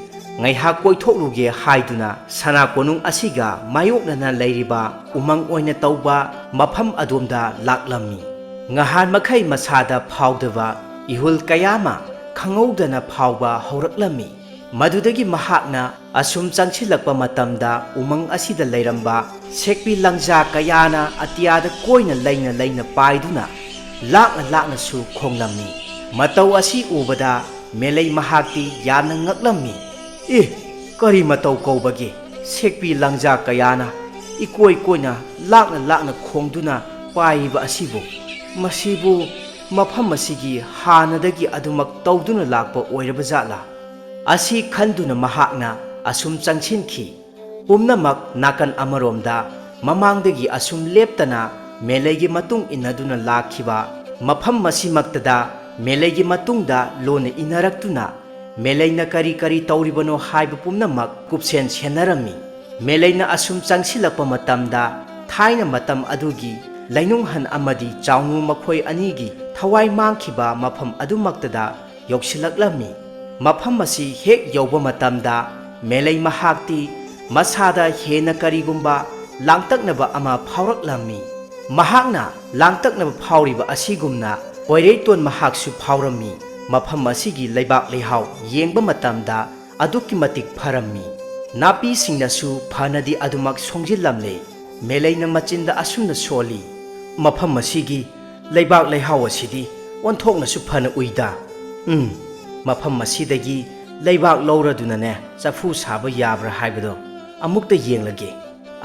ꯉꯩꯍꯥꯛ ꯀꯣꯏꯊꯣꯛꯂꯨꯒꯦ ꯍꯥꯏꯗꯨꯅ ꯁꯅꯥ ꯀꯣꯅꯨꯡ ꯑꯁꯤꯒ ꯃꯥꯌꯣꯛꯅꯅ ꯂꯩꯔꯤꯕ ꯎꯃꯪ ꯑꯣꯏꯅ ꯇꯧꯕ ꯃꯐꯝ ꯑꯗꯣꯝꯗ ꯂꯥꯛꯂꯝꯃꯤ꯫ ꯉꯍꯥꯟ ꯃꯈꯩ ꯃꯁꯥꯗ ꯐꯥꯎꯗꯕ ꯏꯍꯨꯜ ꯀꯌꯥ ꯑꯃ ꯈꯪꯍꯧꯗꯅ ꯐꯥꯎꯕ ꯍꯧꯔꯛꯂꯝꯃꯤ꯫ ꯃꯗꯨꯗꯒꯤ ꯃꯍꯥꯛꯅ ꯑꯁꯨꯝ ꯆꯪꯁꯤꯜꯂꯛꯄ ꯃꯇꯝꯗ ꯎꯃꯪ ꯑꯁꯤꯗ ꯂꯩꯔꯝꯕ ꯁꯦꯛꯄꯤ ꯂꯪꯖꯥ ꯀꯌꯥꯅ ꯑꯇꯤꯌꯥꯗ ꯀꯣꯏꯅ ꯂꯩꯅ ꯂꯩꯅ ꯄꯥꯏꯗꯨꯅ ꯂꯥꯛꯅ ꯂꯥꯛꯅꯁꯨ ꯈꯣꯡꯂꯝꯃꯤ꯫ ꯃꯇꯧ ꯑꯁꯤ ꯎꯕꯗ ꯃꯦꯂꯩ ꯃꯍꯥꯛꯇꯤ ꯌꯥꯝꯅ ꯉꯛꯂꯝꯃꯤ꯫ ꯀꯔꯤ ꯃꯇꯧ ꯀꯧꯕꯒꯦ? ꯁꯦꯛꯄꯤ ꯂꯪꯖꯥ ꯀꯌꯥꯅ ꯏꯀꯣꯏ ꯀꯣꯏꯅ ꯂꯥꯛꯅ ꯂꯥꯛꯅ ꯈꯣꯡꯗꯨꯅ ꯄꯥꯏꯔꯤꯕ ꯑꯁꯤꯕꯨ ꯃꯁꯤꯕꯨ ꯃꯐꯝ ꯑꯁꯤꯒꯤ ꯍꯥꯟꯅꯗꯒꯤ ꯑꯗꯨꯃꯛ ꯇꯧꯗꯨꯅ ꯂꯥꯛꯄ ꯑꯣꯏꯔꯕ ꯖꯥꯠꯂꯥ? ꯑꯁꯤ ꯈꯟꯗꯨꯅ ꯃꯍꯥꯛꯅ ꯑꯁꯨꯝ ꯆꯪꯁꯤꯟꯈꯤ꯫ ꯄꯨꯝꯅꯃꯛ ナꯀꯟ ꯑꯃꯔꯣꯝꯗ ꯃꯃꯥꯡꯗꯒꯤ ꯑꯁꯨꯝ ꯂꯦꯞꯇꯅ ꯃꯦꯂꯩꯒꯤ ꯃꯇꯨꯡ ꯏꯟꯅꯗꯨꯅ ꯂꯥꯛꯈꯤꯕ ꯃꯐꯝ ꯑꯁꯤꯃꯛꯇꯗ ꯃꯦꯂꯩꯒꯤ ꯃꯇꯨꯡꯗ ꯂꯣꯟꯅ ꯏꯟꯅꯔꯛꯇꯨꯅ ꯃꯦꯂꯩꯅ ꯀꯔꯤ ꯀꯔꯤ ꯇꯧꯔꯤꯕꯅꯣ ꯍꯥꯏꯕ ꯄꯨꯝꯅꯃꯛ ꯀꯨꯞꯁꯦꯟ ꯁꯦꯟꯅꯔꯝꯃꯤ꯫ ꯃꯦꯂꯩꯅ ꯑꯁꯨꯝ ꯆꯪꯁꯤꯜꯂꯛꯄ ꯃꯇꯝꯗ ꯊꯥꯏꯅ ꯃꯇꯝ ꯑꯗꯨꯒꯤ ꯂꯩꯅꯨꯡꯍꯟ ꯑꯃꯗꯤ ꯆꯥꯎꯅꯨ ꯃꯈꯣꯏ ꯑꯅꯤꯒꯤ ꯊꯋꯥꯏ ꯃꯥꯡꯈꯤꯕ ꯃꯐꯝ ꯑꯗꯨꯃꯛꯇꯗ ꯌꯧꯁꯤꯜꯂꯛꯂꯝꯃꯤ꯫ ꯃꯐꯝ ꯑꯁꯤ ꯍꯦꯛ ꯌꯧꯕ ꯃꯇꯝꯗ ꯃꯦꯂꯩ ꯃꯍꯥꯛꯇꯤ ꯃꯁꯥꯗ ꯍꯦꯟꯅ ꯀꯔꯤꯒꯨꯝꯕ ꯂꯥꯡꯇꯛꯅꯕ ꯑꯃ ꯐꯥꯎꯔꯛꯂꯝꯃꯤ꯫ ꯃꯍꯥꯛꯅ ꯂꯥꯡꯇꯛꯅꯕ ꯐꯥꯎꯔꯤꯕ ꯑꯁꯤꯒꯨꯝꯅ ꯄꯣꯏꯔꯩꯇꯣꯟ ꯃꯍꯥꯛꯁꯨ ꯐꯥꯎꯔꯝꯃꯤ꯫ ꯃꯐꯝ ꯑꯁꯤꯒꯤ ꯂꯩꯕꯥꯛ ꯂꯩꯍꯥꯎ ꯌꯦꯡꯕ ꯃꯇꯝꯗ ꯑꯗꯨꯛꯀꯤ ꯃꯇꯤꯛ ꯐꯔꯝꯃꯤ꯫ ꯅꯥꯄꯤꯁꯤꯡꯅꯁꯨ ꯐꯅꯗꯤ ꯑꯗꯨꯃꯛ ꯁꯣꯡꯖꯤꯜꯂꯝꯂꯦ꯫ ꯃꯦꯂꯩꯅ ꯃꯆꯤꯟꯗ ꯑꯁꯨꯝꯅ ꯁꯣꯜꯂꯤ, ꯃꯐꯝ ꯑꯁꯤꯒꯤ ꯂꯩꯕꯥꯛ ꯂꯩꯍꯥꯎ ꯑꯁꯤꯗꯤ ꯑꯣꯟꯊꯣꯛꯅꯁꯨ ꯐꯅ ꯎꯏꯗ꯫ ꯃꯐꯝ ꯑꯁꯤꯗꯒꯤ ꯂꯩꯕꯥꯛ ꯂꯧꯔꯗꯨꯅꯅꯦ ꯆꯐꯨ ꯁꯥꯕ ꯌꯥꯕ꯭ꯔꯥ ꯍꯥꯏꯕꯗꯣ ꯑꯃꯨꯛꯇ ꯌꯦꯡꯂꯒꯦ꯫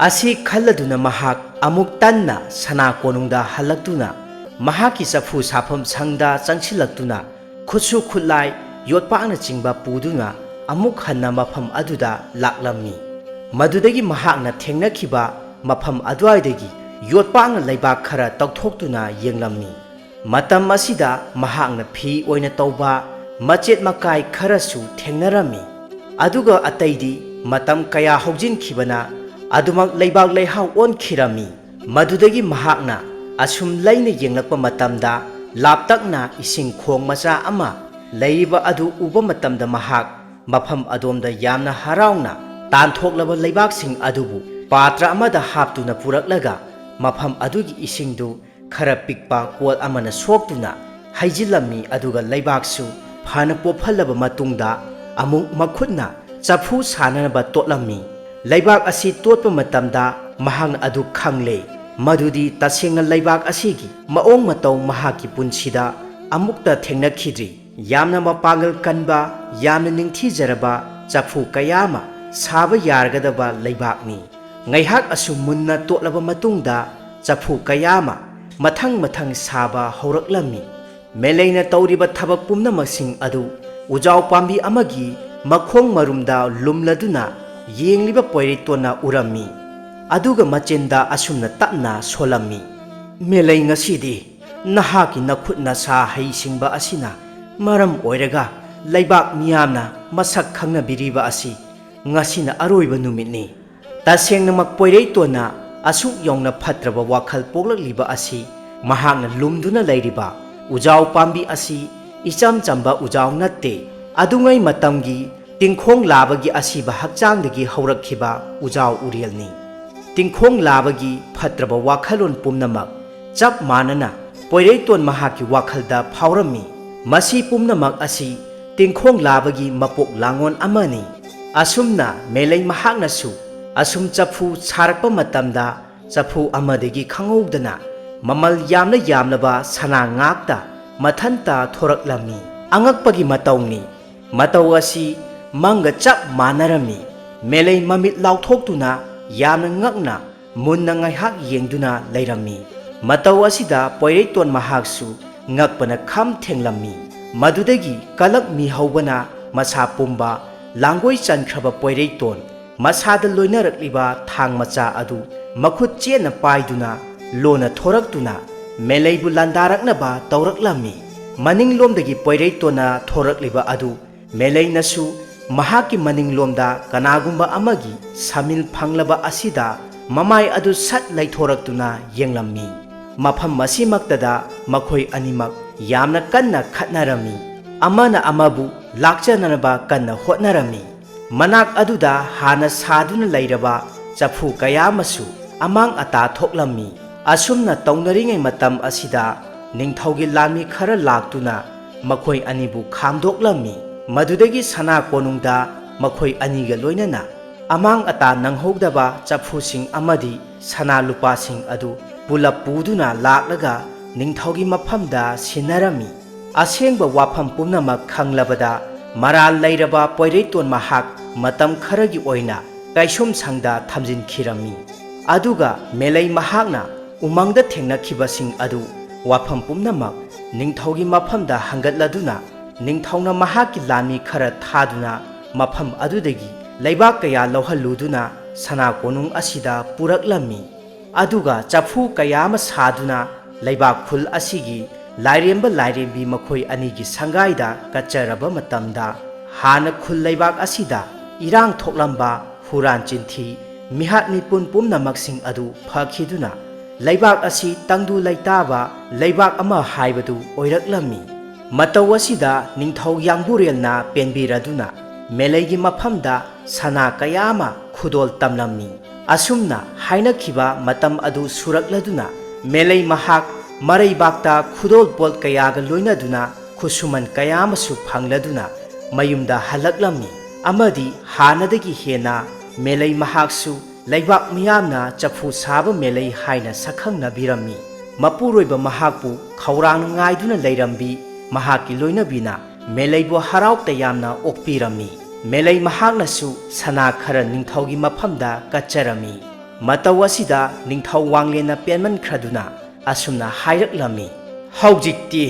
ꯑꯁꯤ ꯈꯜꯂꯗꯨꯅ ꯃꯍꯥꯛ ꯑꯃꯨꯛ ꯇꯟꯅ ꯁꯅꯥ ꯀꯣꯅꯨꯡꯗ ꯍꯜꯂꯛꯇꯨꯅ ꯃꯍꯥꯛꯀꯤ ꯆꯐꯨ ꯁꯥꯐꯝ ꯁꯪꯗ ꯆꯪꯁꯤꯜꯂꯛꯇꯨꯅ ꯈꯨꯠꯁꯨ ꯈꯨꯠꯂꯥꯏ ꯌꯣꯠꯄꯥꯛꯅꯆꯤꯡꯕ ꯄꯨꯗꯨꯅ ꯑꯃꯨꯛ ꯍꯟꯅ ꯃꯐꯝ ꯑꯗꯨꯗ ꯂꯥꯛꯂꯝꯃꯤ꯫ ꯃꯗꯨꯗꯒꯤ ꯃꯍꯥꯛꯅ ꯊꯦꯡꯅꯈꯤꯕ ꯃꯐꯝ ꯑꯗꯨꯋꯥꯏꯗꯒꯤ ꯌꯣꯠꯄꯥꯛꯅ ꯂꯩꯕꯥꯛ ꯈꯔ ꯇꯧꯊꯣꯛꯇꯨꯅ ꯌꯦꯡꯂꯝꯃꯤ꯫ ꯃꯇꯝ ꯑꯁꯤꯗ ꯃꯍꯥꯛꯅ ꯐꯤ ꯑꯣꯏꯅ ꯇꯧꯕ ꯃꯆꯦꯠ ꯃꯀꯥꯏ ꯈꯔꯁꯨ ꯊꯦꯡꯅꯔꯝꯃꯤ꯫ ꯑꯗꯨꯒ ꯑꯇꯩꯗꯤ ꯃꯇꯝ ꯀꯌꯥ ꯍꯧꯖꯤꯟꯈꯤꯕꯅ ꯑꯗꯨꯃꯛ ꯂꯩꯕꯥꯛ ꯂꯩꯍꯥꯎ ꯑꯣꯟꯈꯤꯔꯝꯃꯤ꯫ ꯃꯗꯨꯗꯒꯤ ꯃꯍꯥꯛꯅ ꯑꯁꯨꯝ ꯂꯩꯅ ꯌꯦꯡꯂꯛꯄ ꯃꯇꯝꯗ ꯂꯥꯞꯇꯛꯅ ꯏꯁꯤꯡ ꯈꯣꯡ ꯃꯆꯥ ꯑꯃ ꯂꯩꯔꯤꯕ ꯑꯗꯨ ꯎꯕ ꯃꯇꯝꯗ ꯃꯍꯥꯛ ꯃꯐꯝ ꯑꯗꯣꯝꯗ ꯌꯥꯝꯅ ꯍꯔꯥꯎꯅ ꯇꯥꯟꯊꯣꯛꯂꯕ ꯂꯩꯕꯥꯛꯁꯤꯡ ꯑꯗꯨꯕꯨ ꯄꯥꯇ꯭ꯔ ꯑꯃꯗ ꯍꯥꯞꯇꯨꯅ ꯄꯨꯔꯛꯂꯒ ꯃꯐꯝ ꯑꯗꯨꯒꯤ ꯏꯁꯤꯡꯗꯨ ꯈꯔ ꯄꯤꯛꯄ ꯀꯣꯜ ꯑꯃꯅ ꯁꯣꯛꯇꯨꯅ ꯍꯩꯖꯤꯜꯂꯝꯃꯤ꯫ ꯑꯗꯨꯒ ꯂꯩꯕꯥꯛꯁꯨ ꯐꯅ ꯄꯣꯞꯍꯜꯂꯕ ꯃꯇꯨꯡꯗ ꯑꯃꯨꯛ ꯃꯈꯨꯠꯅ ꯆꯐꯨ ꯁꯥꯅꯅꯕ ꯇꯣꯠꯂꯝꯃꯤ꯫ ꯂꯩꯕꯥꯛ ꯑꯁꯤ ꯇꯣꯠꯄ ꯃꯇꯝꯗ ꯃꯍꯥꯛꯅ ꯑꯗꯨ ꯈꯪꯂꯦ ꯃꯗꯨꯗꯤ ꯇꯁꯦꯡꯅ ꯂꯩꯕꯥꯛ ꯑꯁꯤꯒꯤ ꯃꯑꯣꯡ ꯃꯇꯧ ꯃꯍꯥꯛꯀꯤ ꯄꯨꯟꯁꯤꯗ ꯑꯃꯨꯛꯇ ꯊꯦꯡꯅꯈꯤꯗ꯭ꯔꯤ꯫ ꯌꯥꯝꯅ ꯃꯄꯥꯡꯒꯜ ꯀꯟꯕ, ꯌꯥꯝꯅ ꯅꯤꯡꯊꯤꯖꯔꯕ ꯆꯐꯨ ꯀꯌꯥ ꯑꯃ ꯁꯥꯕ ꯌꯥꯔꯒꯗꯕ ꯂꯩꯕꯥꯛꯅꯤ꯫ ꯉꯥꯏꯍꯥꯛ ꯑꯁꯨꯝ ꯃꯨꯟꯅ ꯇꯣꯠꯂꯕ ꯃꯇꯨꯡꯗ ꯆꯐꯨ ꯀꯌꯥ ꯑꯃ ꯃꯊꯪ ꯃꯊꯪ ꯁꯥꯕ ꯍꯧꯔꯛꯂꯝꯃꯤ꯫ ꯃꯦꯂꯩꯅ ꯇꯧꯔꯤꯕ ꯊꯕꯛ ꯄꯨꯝꯅꯃꯛꯁꯤꯡ ꯑꯗꯨ ꯎꯖꯥꯎ ꯄꯥꯝꯕꯤ ꯑꯃꯒꯤ ꯃꯈꯣꯡ ꯃꯔꯨꯝꯗ ꯂꯨꯝꯂꯗꯨꯅ ꯌꯦꯡꯂꯤꯕ ꯄꯣꯏꯔꯩꯇꯣꯟꯅ ꯎꯔꯝꯃꯤ꯫ ꯑꯗꯨꯒ ꯃꯆꯤꯟꯗ ꯑꯁꯨꯝꯅ ꯇꯞꯅ ꯁꯣꯜꯂꯝꯃꯤ, ꯃꯦꯂꯩ, ꯉꯁꯤꯗꯤ ꯅꯍꯥꯛꯀꯤ ꯅꯈꯨꯠ ꯅꯁꯥ ꯍꯩꯁꯤꯡꯕ ꯑꯁꯤꯅ ꯃꯔꯝ ꯑꯣꯏꯔꯒ ꯂꯩꯕꯥꯛ ꯃꯤꯌꯥꯝꯅ ꯃꯁꯛ ꯈꯪꯅꯕꯤꯔꯤꯕ ꯑꯁꯤ ꯉꯁꯤꯅ ꯑꯔꯣꯏꯕ ꯅꯨꯃꯤꯠꯅꯤ꯫ ꯇꯁꯦꯡꯅꯃꯛ ꯄꯣꯏꯔꯩꯇꯣꯟꯅ ꯑꯁꯨꯛ ꯌꯧꯅ ꯐꯠꯇ꯭ꯔꯕ ꯋꯥꯈꯜ ꯄꯣꯛꯂꯛꯂꯤꯕ ꯑꯁꯤ ꯃꯍꯥꯛꯅ ꯂꯨꯝꯗꯨꯅ ꯂꯩꯔꯤꯕ ꯎꯖꯥꯎ ꯄꯥꯝꯕꯤ ꯑꯁꯤ ꯏꯆꯝ ꯆꯝꯕ ꯎꯖꯥꯎ ꯅꯠꯇꯦ, ꯑꯗꯨꯉꯩ ꯃꯇꯝꯒꯤ ꯇꯤꯡꯈꯣꯡ ꯂꯥꯕꯒꯤ ꯑꯁꯤꯕ ꯍꯛꯆꯥꯡꯗꯒꯤ ꯍꯧꯔꯛꯈꯤꯕ ꯎꯖꯥꯎ ꯎꯔꯦꯜꯅꯤ꯫ ꯇꯤꯡꯈꯣꯡ ꯂꯥꯕꯒꯤ ꯐꯠꯇ꯭ꯔꯕ ꯋꯥꯈꯜꯂꯣꯟ ꯄꯨꯝꯅꯃꯛ ꯆꯞ ꯃꯥꯟꯅꯅ ꯄꯣꯏꯔꯩꯇꯣꯟ ꯃꯍꯥꯛꯀꯤ ꯋꯥꯈꯜꯗ ꯐꯥꯎꯔꯝꯃꯤ꯫ ꯃꯁꯤ ꯄꯨꯝꯅꯃꯛ ꯑꯁꯤ ꯇꯤꯡꯈꯣꯡ ꯂꯥꯕꯒꯤ ꯃꯄꯣꯛ ꯂꯥꯡꯉꯣꯟ ꯑꯃꯅꯤ꯫ ꯑꯁꯨꯝꯅ ꯃꯦꯂꯩ ꯃꯍꯥꯛꯅꯁꯨ ꯑꯁꯨꯝ ꯆꯐꯨ ꯁꯥꯔꯛꯄ ꯃꯇꯝꯗ ꯆꯐꯨ ꯑꯃꯗꯒꯤ ꯈꯪꯍꯧꯗꯅ ꯃꯃꯜ ꯌꯥꯝꯅ ꯌꯥꯝꯂꯕ ꯁꯅꯥ ꯉꯥꯛꯇ ꯃꯊꯟꯇ ꯊꯣꯔꯛꯂꯝꯃꯤ꯫ ꯑꯉꯛꯄꯒꯤ ꯃꯇꯧꯅꯤ, ꯃꯇꯧ ꯑꯁꯤ ꯃꯪꯒ ꯆꯞ ꯃꯥꯟꯅꯔꯝꯃꯤ꯫ ꯃꯦꯂꯩ ꯃꯃꯤꯠ ꯂꯥꯎꯊꯣꯛꯇꯨꯅ ꯌꯥꯝꯅ ꯉꯛꯅ ꯃꯨꯟꯅ ꯉꯥꯏꯍꯥꯛ ꯌꯦꯡꯗꯨꯅ ꯂꯩꯔꯝꯃꯤ꯫ ꯃꯇꯧ ꯑꯁꯤꯗ ꯄꯣꯏꯔꯩꯇꯣꯟ ꯃꯍꯥꯛꯁꯨ ꯉꯛꯄꯅ ꯈꯝ ꯊꯦꯡꯂꯝꯃꯤ꯫ ꯃꯗꯨꯗꯒꯤ ꯀꯂꯛ ꯃꯤꯍꯧꯕꯅ ꯃꯁꯥ ꯄꯨꯝꯕ ꯂꯥꯡꯒꯣꯏ ꯆꯟꯈ꯭ꯔꯕ ꯄꯣꯏꯔꯩꯇꯣꯟ ꯃꯁꯥꯗ ꯂꯣꯏꯅꯔꯛꯂꯤꯕ ꯊꯥꯡ ꯃꯆꯥ ꯑꯗꯨ ꯃꯈꯨꯠ ꯆꯦꯠꯅ ꯄꯥꯏꯗꯨꯅ ꯂꯣꯟꯅ ꯊꯣꯔꯛꯇꯨꯅ ꯃꯦꯂꯩꯕꯨ ꯂꯥꯟꯗꯥꯔꯛꯅꯕ ꯇꯧꯔꯛꯂꯝꯃꯤ꯫ ꯃꯅꯤꯡꯂꯣꯝꯗꯒꯤ ꯄꯣꯏꯔꯩꯇꯣꯟꯅ ꯊꯣꯔꯛꯂꯤꯕ ꯑꯗꯨ ꯃꯦꯂꯩꯅꯁꯨ ꯃꯍꯥꯛꯀꯤ ꯃꯅꯤꯡꯂꯣꯝꯗ ꯀꯅꯥꯒꯨꯝꯕ ꯑꯃꯒꯤ ꯁꯃꯤꯜ ꯐꯪꯂꯕ ꯑꯁꯤꯗ ꯃꯃꯥꯏ ꯑꯗꯨ ꯁꯠ ꯂꯩꯊꯣꯔꯛꯇꯨꯅ ꯌꯦꯡꯂꯝꯃꯤ꯫ ꯃꯐꯝ ꯑꯁꯤꯃꯛꯇꯗ ꯃꯈꯣꯏ ꯑꯅꯤꯃꯛ ꯌꯥꯝꯅ ꯀꯟꯅ ꯈꯠꯅꯔꯝꯃꯤ꯫ ꯑꯃꯅ ꯑꯃꯕꯨ ꯂꯥꯛꯆꯅꯅꯕ ꯀꯟꯅ ꯍꯣꯠꯅꯔꯝꯃꯤ꯫ ꯃꯅꯥꯛ ꯑꯗꯨꯗ ꯍꯥꯟꯅ ꯁꯥꯗꯨꯅ ꯂꯩꯔꯕ ꯆꯐꯨ ꯀꯌꯥ ꯑꯃꯁꯨ ꯑꯃꯥꯡ ꯑꯇꯥ ꯊꯣꯛꯂꯝꯃꯤ꯫ ꯑꯁꯨꯝꯅ ꯇꯧꯅꯔꯤꯉꯩ ꯃꯇꯝ ꯑꯁꯤꯗ ꯅꯤꯡꯊꯧꯒꯤ ꯂꯥꯟꯃꯤ ꯈꯔ ꯂꯥꯛꯇꯨꯅ ꯃꯈꯣꯏ ꯑꯅꯤꯕꯨ ꯈꯥꯝꯗꯣꯛꯂꯝꯃꯤ꯫ ꯃꯗꯨꯗꯒꯤ ꯁꯅꯥ ꯀꯣꯅꯨꯡꯗ ꯃꯈꯣꯏ ꯑꯅꯤꯒ ꯂꯣꯏꯅꯅ ꯑꯃꯥꯡ ꯑꯇꯥ ꯅꯪꯍꯧꯗꯕ ꯆꯐꯨꯁꯤꯡ ꯑꯃꯗꯤ ꯁꯅꯥ ꯂꯨꯄꯥꯁꯤꯡ ꯑꯗꯨ ꯄꯨꯂꯞ ꯄꯨꯗꯨꯅ ꯂꯥꯛꯂꯒ ꯅꯤꯡꯊꯧꯒꯤ ꯃꯐꯝꯗ ꯁꯤꯟꯅꯔꯝꯃꯤ꯫ ꯑꯁꯦꯡꯕ ꯋꯥꯐꯝ ꯄꯨꯝꯅꯃꯛ ꯈꯪꯂꯕꯗ ꯃꯔꯥꯜ ꯂꯩꯔꯕ ꯄꯣꯏꯔꯩꯇꯣꯟ ꯃꯍꯥꯛ ꯃꯇꯝ ꯈꯔꯒꯤ ꯑꯣꯏꯅ ꯀꯩꯁꯨꯝꯁꯪꯗ ꯊꯝꯖꯤꯟꯈꯤꯔꯝꯃꯤ꯫ ꯑꯗꯨꯒ ꯃꯦꯂꯩ ꯃꯍꯥꯛꯅ ꯎꯃꯪꯗ ꯊꯦꯡꯅꯈꯤꯕꯁꯤꯡ ꯑꯗꯨ ꯋꯥꯐꯝ ꯄꯨꯝꯅꯃꯛ ꯅꯤꯡꯊꯧꯒꯤ ꯃꯐꯝꯗ ꯍꯪꯒꯠꯂꯗꯨꯅ ꯅꯤꯡꯊꯧꯅ ꯃꯍꯥꯛꯀꯤ ꯂꯥꯟꯃꯤ ꯈꯔ ꯊꯥꯗꯨꯅ ꯃꯐꯝ ꯑꯗꯨꯗꯒꯤ ꯂꯩꯕꯥꯛ ꯀꯌꯥ ꯂꯧꯍꯜꯂꯨꯗꯨꯅ ꯁꯅꯥ ꯀꯣꯅꯨꯡ ꯑꯁꯤꯗ ꯄꯨꯔꯛꯂꯝꯃꯤ꯫ ꯑꯗꯨꯒ ꯆꯐꯨ ꯀꯌꯥ ꯑꯃ ꯁꯥꯗꯨꯅ ꯂꯩꯕꯥꯛ ꯈꯨꯜ ꯑꯁꯤꯒꯤ ꯂꯥꯏꯔꯦꯝꯕ ꯂꯥꯏꯔꯦꯝꯕꯤ ꯃꯈꯣꯏ ꯑꯅꯤꯒꯤ ꯁꯪꯒꯥꯏꯗ ꯀꯠꯆꯔꯕ ꯃꯇꯝꯗ ꯍꯥꯟꯅ ꯈꯨꯜ ꯂꯩꯕꯥꯛ ꯑꯁꯤꯗ ꯏꯔꯥꯡ ꯊꯣꯛꯂꯝꯕ ꯍꯨꯔꯥꯟ ꯆꯤꯟꯊꯤ ꯃꯤꯍꯥꯠ ꯃꯤꯄꯨꯟ ꯄꯨꯝꯅꯃꯛꯁꯤꯡ ꯑꯗꯨ ꯐꯈꯤꯗꯨꯅ ꯂꯩꯕꯥꯛ ꯑꯁꯤ ꯇꯪꯗꯨ ꯂꯩꯇꯥꯕ ꯂꯩꯕꯥꯛ ꯑꯃ ꯍꯥꯏꯕꯗꯨ ꯑꯣꯏꯔꯛꯂꯝꯃꯤ꯫ ꯃꯇꯧ ꯑꯁꯤꯗ ꯅꯤꯡꯊꯧ ꯌꯥꯡꯕꯨꯔꯦꯜꯅ ꯄꯦꯟꯕꯤꯔꯗꯨꯅ ꯃꯦꯂꯩꯒꯤ ꯃꯐꯝꯗ ꯁꯅꯥ ꯀꯌꯥ ꯑꯃ ꯈꯨꯗꯣꯜ ꯇꯝꯂꯝꯃꯤ꯫ ꯑꯁꯨꯝꯅ ꯍꯥꯏꯅꯈꯤꯕ ꯃꯇꯝ ꯑꯗꯨ ꯁꯨꯔꯛꯂꯗꯨꯅ ꯃꯦꯂꯩ ꯃꯍꯥꯛ ꯃꯔꯩꯕꯥꯛꯇ ꯈꯨꯗꯣꯜꯄꯣꯠ ꯀꯌꯥꯒ ꯂꯣꯏꯅꯗꯨꯅ ꯈꯨꯠꯁꯨꯃꯟ ꯀꯌꯥ ꯑꯃꯁꯨ ꯐꯪꯂꯗꯨꯅ ꯃꯌꯨꯝꯗ ꯍꯜꯂꯛꯂꯝꯃꯤ꯫ ꯑꯃꯗꯤ ꯍꯥꯟꯅꯗꯒꯤ ꯍꯦꯟꯅ ꯃꯦꯂꯩ ꯃꯍꯥꯛꯁꯨ ꯂꯩꯕꯥꯛ ꯃꯤꯌꯥꯝꯅ ꯆꯐꯨ ꯁꯥꯕ ꯃꯦꯂꯩ ꯍꯥꯏꯅ ꯁꯛꯈꯪꯅꯕꯤꯔꯝꯃꯤ꯫ ꯃꯄꯨꯔꯣꯏꯕ ꯃꯍꯥꯛꯄꯨ ꯈꯧꯔꯥꯡꯅ ꯉꯥꯏꯗꯨꯅ ꯂꯩꯔꯝꯕꯤ ꯃꯍꯥꯛꯀꯤ ꯂꯣꯏꯅꯕꯤꯅ ꯃꯦꯂꯩꯕꯨ ꯍꯔꯥꯎ ꯇꯌꯥꯝꯅ ꯑꯣꯛꯄꯤꯔꯝꯃꯤ꯫ ꯃꯦꯂꯩ ꯃꯍꯥꯛꯅꯁꯨ ꯁꯅꯥ ꯈꯔ ꯅꯤꯡꯊꯧꯒꯤ ꯃꯐꯝꯗ ꯀꯠꯆꯔꯝꯃꯤ꯫ ꯃꯇꯧ ꯑꯁꯤꯗ ꯅꯤꯡꯊꯧ ꯋꯥꯡꯂꯦꯟꯅ ꯄꯦꯟꯃꯟꯈ꯭ꯔꯗꯨꯅ ꯑꯁꯨꯝꯅ ꯍꯥꯏꯔꯛꯂꯝꯃꯤ, ꯍꯧꯖꯤꯛꯇꯤ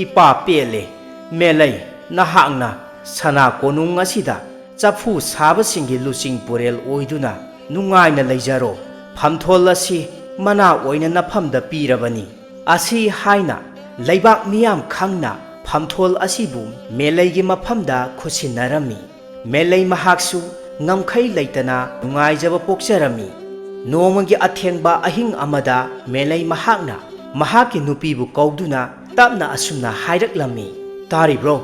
ꯏꯄꯥ ꯄꯦꯜꯂꯦ꯫ ꯃꯦꯂꯩ, ꯅꯍꯥꯛꯅ ꯁꯅꯥ ꯀꯣꯅꯨꯡ ꯑꯁꯤꯗ ꯆꯐꯨ ꯁꯥꯕꯁꯤꯡꯒꯤ ꯂꯨꯆꯤꯡ ꯄꯨꯔꯦꯜ ꯑꯣꯏꯗꯨꯅ ꯅꯨꯡꯉꯥꯏꯅ ꯂꯩꯖꯔꯣ꯫ ꯐꯝꯊꯣꯜ ꯑꯁꯤ ꯃꯅꯥ ꯑꯣꯏꯅ ꯅꯐꯝꯗ ꯄꯤꯔꯕꯅꯤ꯫ ꯑꯁꯤ ꯍꯥꯏꯅ ꯂꯩꯕꯥꯛ ꯃꯤꯌꯥꯝ ꯈꯪꯅ ꯐꯝꯊꯣꯜ ꯑꯁꯤꯕꯨ ꯃꯦꯂꯩꯒꯤ ꯃꯐꯝꯗ ꯈꯨꯠꯁꯤꯟꯅꯔꯝꯃꯤ꯫ ꯃꯦꯂꯩ ꯃꯍꯥꯛꯁꯨ ꯉꯝꯈꯩ ꯂꯩꯇꯅ ꯅꯨꯡꯉꯥꯏꯖꯕ ꯄꯣꯛꯆꯔꯝꯃꯤ꯫ ꯅꯣꯡꯃꯒꯤ ꯑꯊꯦꯡꯕ ꯑꯍꯤꯡ ꯑꯃꯗ ꯃꯦꯂꯩ ꯃꯍꯥꯛꯅ ꯃꯍꯥꯛꯀꯤ ꯅꯨꯄꯤꯕꯨ ꯀꯧꯗꯨꯅ ꯇꯞꯅ ꯑꯁꯨꯝꯅ ꯍꯥꯏꯔꯛꯂꯝꯃꯤ, ꯇꯥꯔꯤꯕ꯭ꯔꯣ?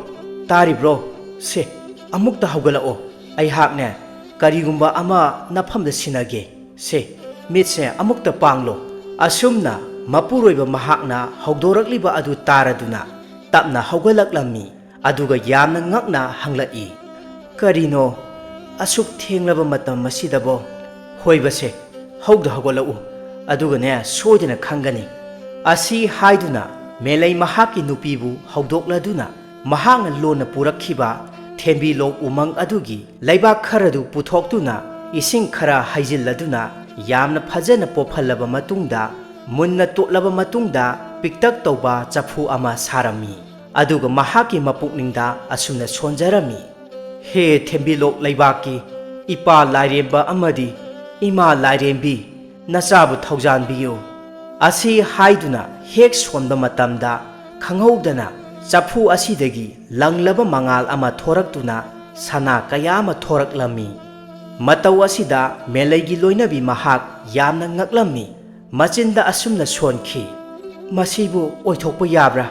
ꯇꯥꯔꯤꯕ꯭ꯔꯣ? ꯁꯦ, ꯑꯃꯨꯛꯇ ꯍꯧꯒꯠꯂꯛꯑꯣ꯫ ꯑꯩꯍꯥꯛꯅꯦ ꯀꯔꯤꯒꯨꯝꯕ ꯑꯃ ꯅꯐꯝꯗ ꯁꯤꯟꯅꯒꯦ꯫ ꯁꯦ, ꯃꯤꯠꯁꯦ ꯑꯃꯨꯛꯇ ꯄꯥꯡꯂꯣ꯫ ꯑꯁꯨꯝꯅ ꯃꯄꯨꯔꯣꯏꯕ ꯃꯍꯥꯛꯅ ꯍꯧꯗꯣꯔꯛꯂꯤꯕ ꯑꯗꯨ ꯇꯥꯔꯗꯨꯅ ꯇꯞꯅ ꯍꯧꯒꯠꯂꯛꯂꯝꯃꯤ꯫ ꯑꯗꯨꯒ ꯌꯥꯝꯅ ꯉꯛꯅ ꯍꯪꯂꯛꯏ, ꯀꯔꯤꯅꯣ ꯑꯁꯨꯛ ꯊꯦꯡꯂꯕ ꯃꯇꯝ ꯑꯁꯤꯗꯕꯣ? ꯍꯣꯏꯕꯁꯦ, ꯍꯧꯗ ꯍꯧꯒꯠꯂꯛꯎ, ꯑꯗꯨꯒꯅꯦ ꯁꯣꯏꯗꯅ ꯈꯪꯒꯅꯤ꯫ ꯑꯁꯤ ꯍꯥꯏꯗꯨꯅ ꯃꯦꯂꯩ ꯃꯍꯥꯛꯀꯤ ꯅꯨꯄꯤꯕꯨ ꯍꯧꯗꯣꯛꯂꯗꯨꯅ ꯃꯍꯥꯛꯅ ꯂꯣꯟꯅ ꯄꯨꯔꯛꯈꯤꯕ ꯊꯦꯝꯕꯤꯂꯣꯛ ꯎꯃꯪ ꯑꯗꯨꯒꯤ ꯂꯩꯕꯥꯛ ꯈꯔꯗꯨ ꯄꯨꯊꯣꯛꯇꯨꯅ ꯏꯁꯤꯡ ꯈꯔ ꯍꯩꯖꯤꯜꯂꯗꯨꯅ ꯌꯥꯝꯅ ꯐꯖꯅ ꯄꯣꯞꯍꯜꯂꯕ ꯃꯇꯨꯡꯗ ꯃꯨꯟꯅ ꯇꯣꯠꯂꯕ ꯃꯇꯨꯡꯗ ꯄꯤꯛꯇꯛ ꯇꯧꯕ ꯆꯐꯨ ꯑꯃ ꯁꯥꯔꯝꯃꯤ꯫ ꯑꯗꯨꯒ ꯃꯍꯥꯛꯀꯤ ꯃꯄꯨꯛꯅꯤꯡꯗ ꯑꯁꯨꯝꯅ ꯁꯣꯟꯖꯔꯝꯃꯤ, ꯍꯦ ꯊꯦꯝꯕꯤꯂꯣꯛ ꯂꯩꯕꯥꯛꯀꯤ ꯏꯄꯥ ꯂꯥꯏꯔꯦꯝꯕ ꯑꯃꯗꯤ ꯏꯃꯥ ꯂꯥꯏꯔꯦꯝꯕꯤ, ꯅꯆꯥꯕꯨ ꯊꯧꯖꯥꯟꯕꯤꯌꯨ꯫ ꯑꯁꯤ ꯍꯥꯏꯗꯨꯅ ꯍꯦꯛ ꯁꯣꯟꯕ ꯃꯇꯝꯗ ꯈꯪꯍꯧꯗꯅ ꯆꯐꯨ ꯑꯁꯤꯗꯒꯤ ꯂꯪꯂꯕ ꯃꯉꯥꯜ ꯑꯃ ꯊꯣꯔꯛꯇꯨꯅ ꯁꯅꯥ ꯀꯌꯥ ꯑꯃ ꯊꯣꯔꯛꯂꯝꯃꯤ꯫ ꯃꯇꯧ ꯑꯁꯤꯗ ꯃꯦꯂꯩꯒꯤ ꯂꯣꯏꯅꯕꯤ ꯃꯍꯥꯛ ꯌꯥꯝꯅ ꯉꯛꯂꯝꯃꯤ꯫ ꯃꯆꯤꯟꯗ ꯑꯁꯨꯝꯅ ꯁꯣꯟꯈꯤ, ꯃꯁꯤꯕꯨ ꯑꯣꯏꯊꯣꯛꯄ ꯌꯥꯕ꯭ꯔꯥ?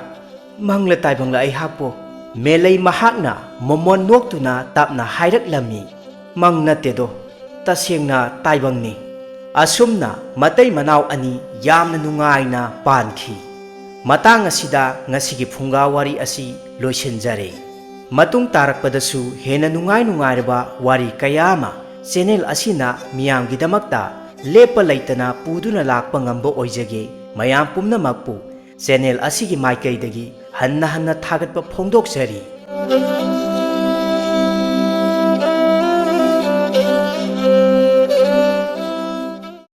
ꯃꯪꯂ ꯇꯥꯏꯕꯪꯂ ꯑꯩꯍꯥꯛꯄꯨ? ꯃꯦꯂꯩ ꯃꯍꯥꯛꯅ ꯃꯣꯃꯣꯟ ꯅꯣꯛꯇꯨꯅ ꯇꯞꯅ ꯍꯥꯏꯔꯛꯂꯝꯃꯤ, ꯃꯪ ꯅꯠꯇꯦꯗꯣ, ꯇꯁꯦꯡꯅ ꯇꯥꯏꯕꯪꯅꯤ꯫ ꯑꯁꯨꯝꯅ ꯃꯇꯩ ꯃꯅꯥꯎ ꯑꯅꯤ ꯌꯥꯝꯅ ꯅꯨꯡꯉꯥꯏꯅ ꯄꯥꯟꯈꯤ꯫ ꯃꯇꯥꯡ ꯑꯁꯤꯗ ꯉꯁꯤꯒꯤ ꯐꯨꯡꯒꯥ ꯋꯥꯔꯤ ꯑꯁꯤ ꯂꯣꯏꯁꯤꯟꯖꯔꯦ꯫ ꯃꯇꯨꯡ ꯇꯥꯔꯛꯄꯗꯁꯨ ꯍꯦꯟꯅ ꯅꯨꯡꯉꯥꯏꯔꯕ ꯋꯥꯔꯤ ꯀꯌꯥ ꯑꯃ ꯆꯦꯅꯦꯜ ꯑꯁꯤꯅ ꯃꯤꯌꯥꯝꯒꯤꯗꯃꯛꯇ ꯂꯦꯞꯄ ꯂꯩꯇꯅ ꯄꯨꯗꯨꯅ ꯂꯥꯛꯄ ꯉꯝꯕ ꯑꯣꯏꯖꯒꯦ꯫ ꯃꯌꯥꯝ ꯄꯨꯝꯅꯃꯛꯄꯨ ꯆꯦꯅꯦꯜ ꯑꯁꯤꯒꯤ ꯃꯥꯏꯀꯩꯗꯒꯤ ꯍꯟꯅ ꯍꯟꯅ ꯊꯥꯒꯠꯄ ꯐꯣꯡꯗꯣꯛꯆꯔꯤ꯫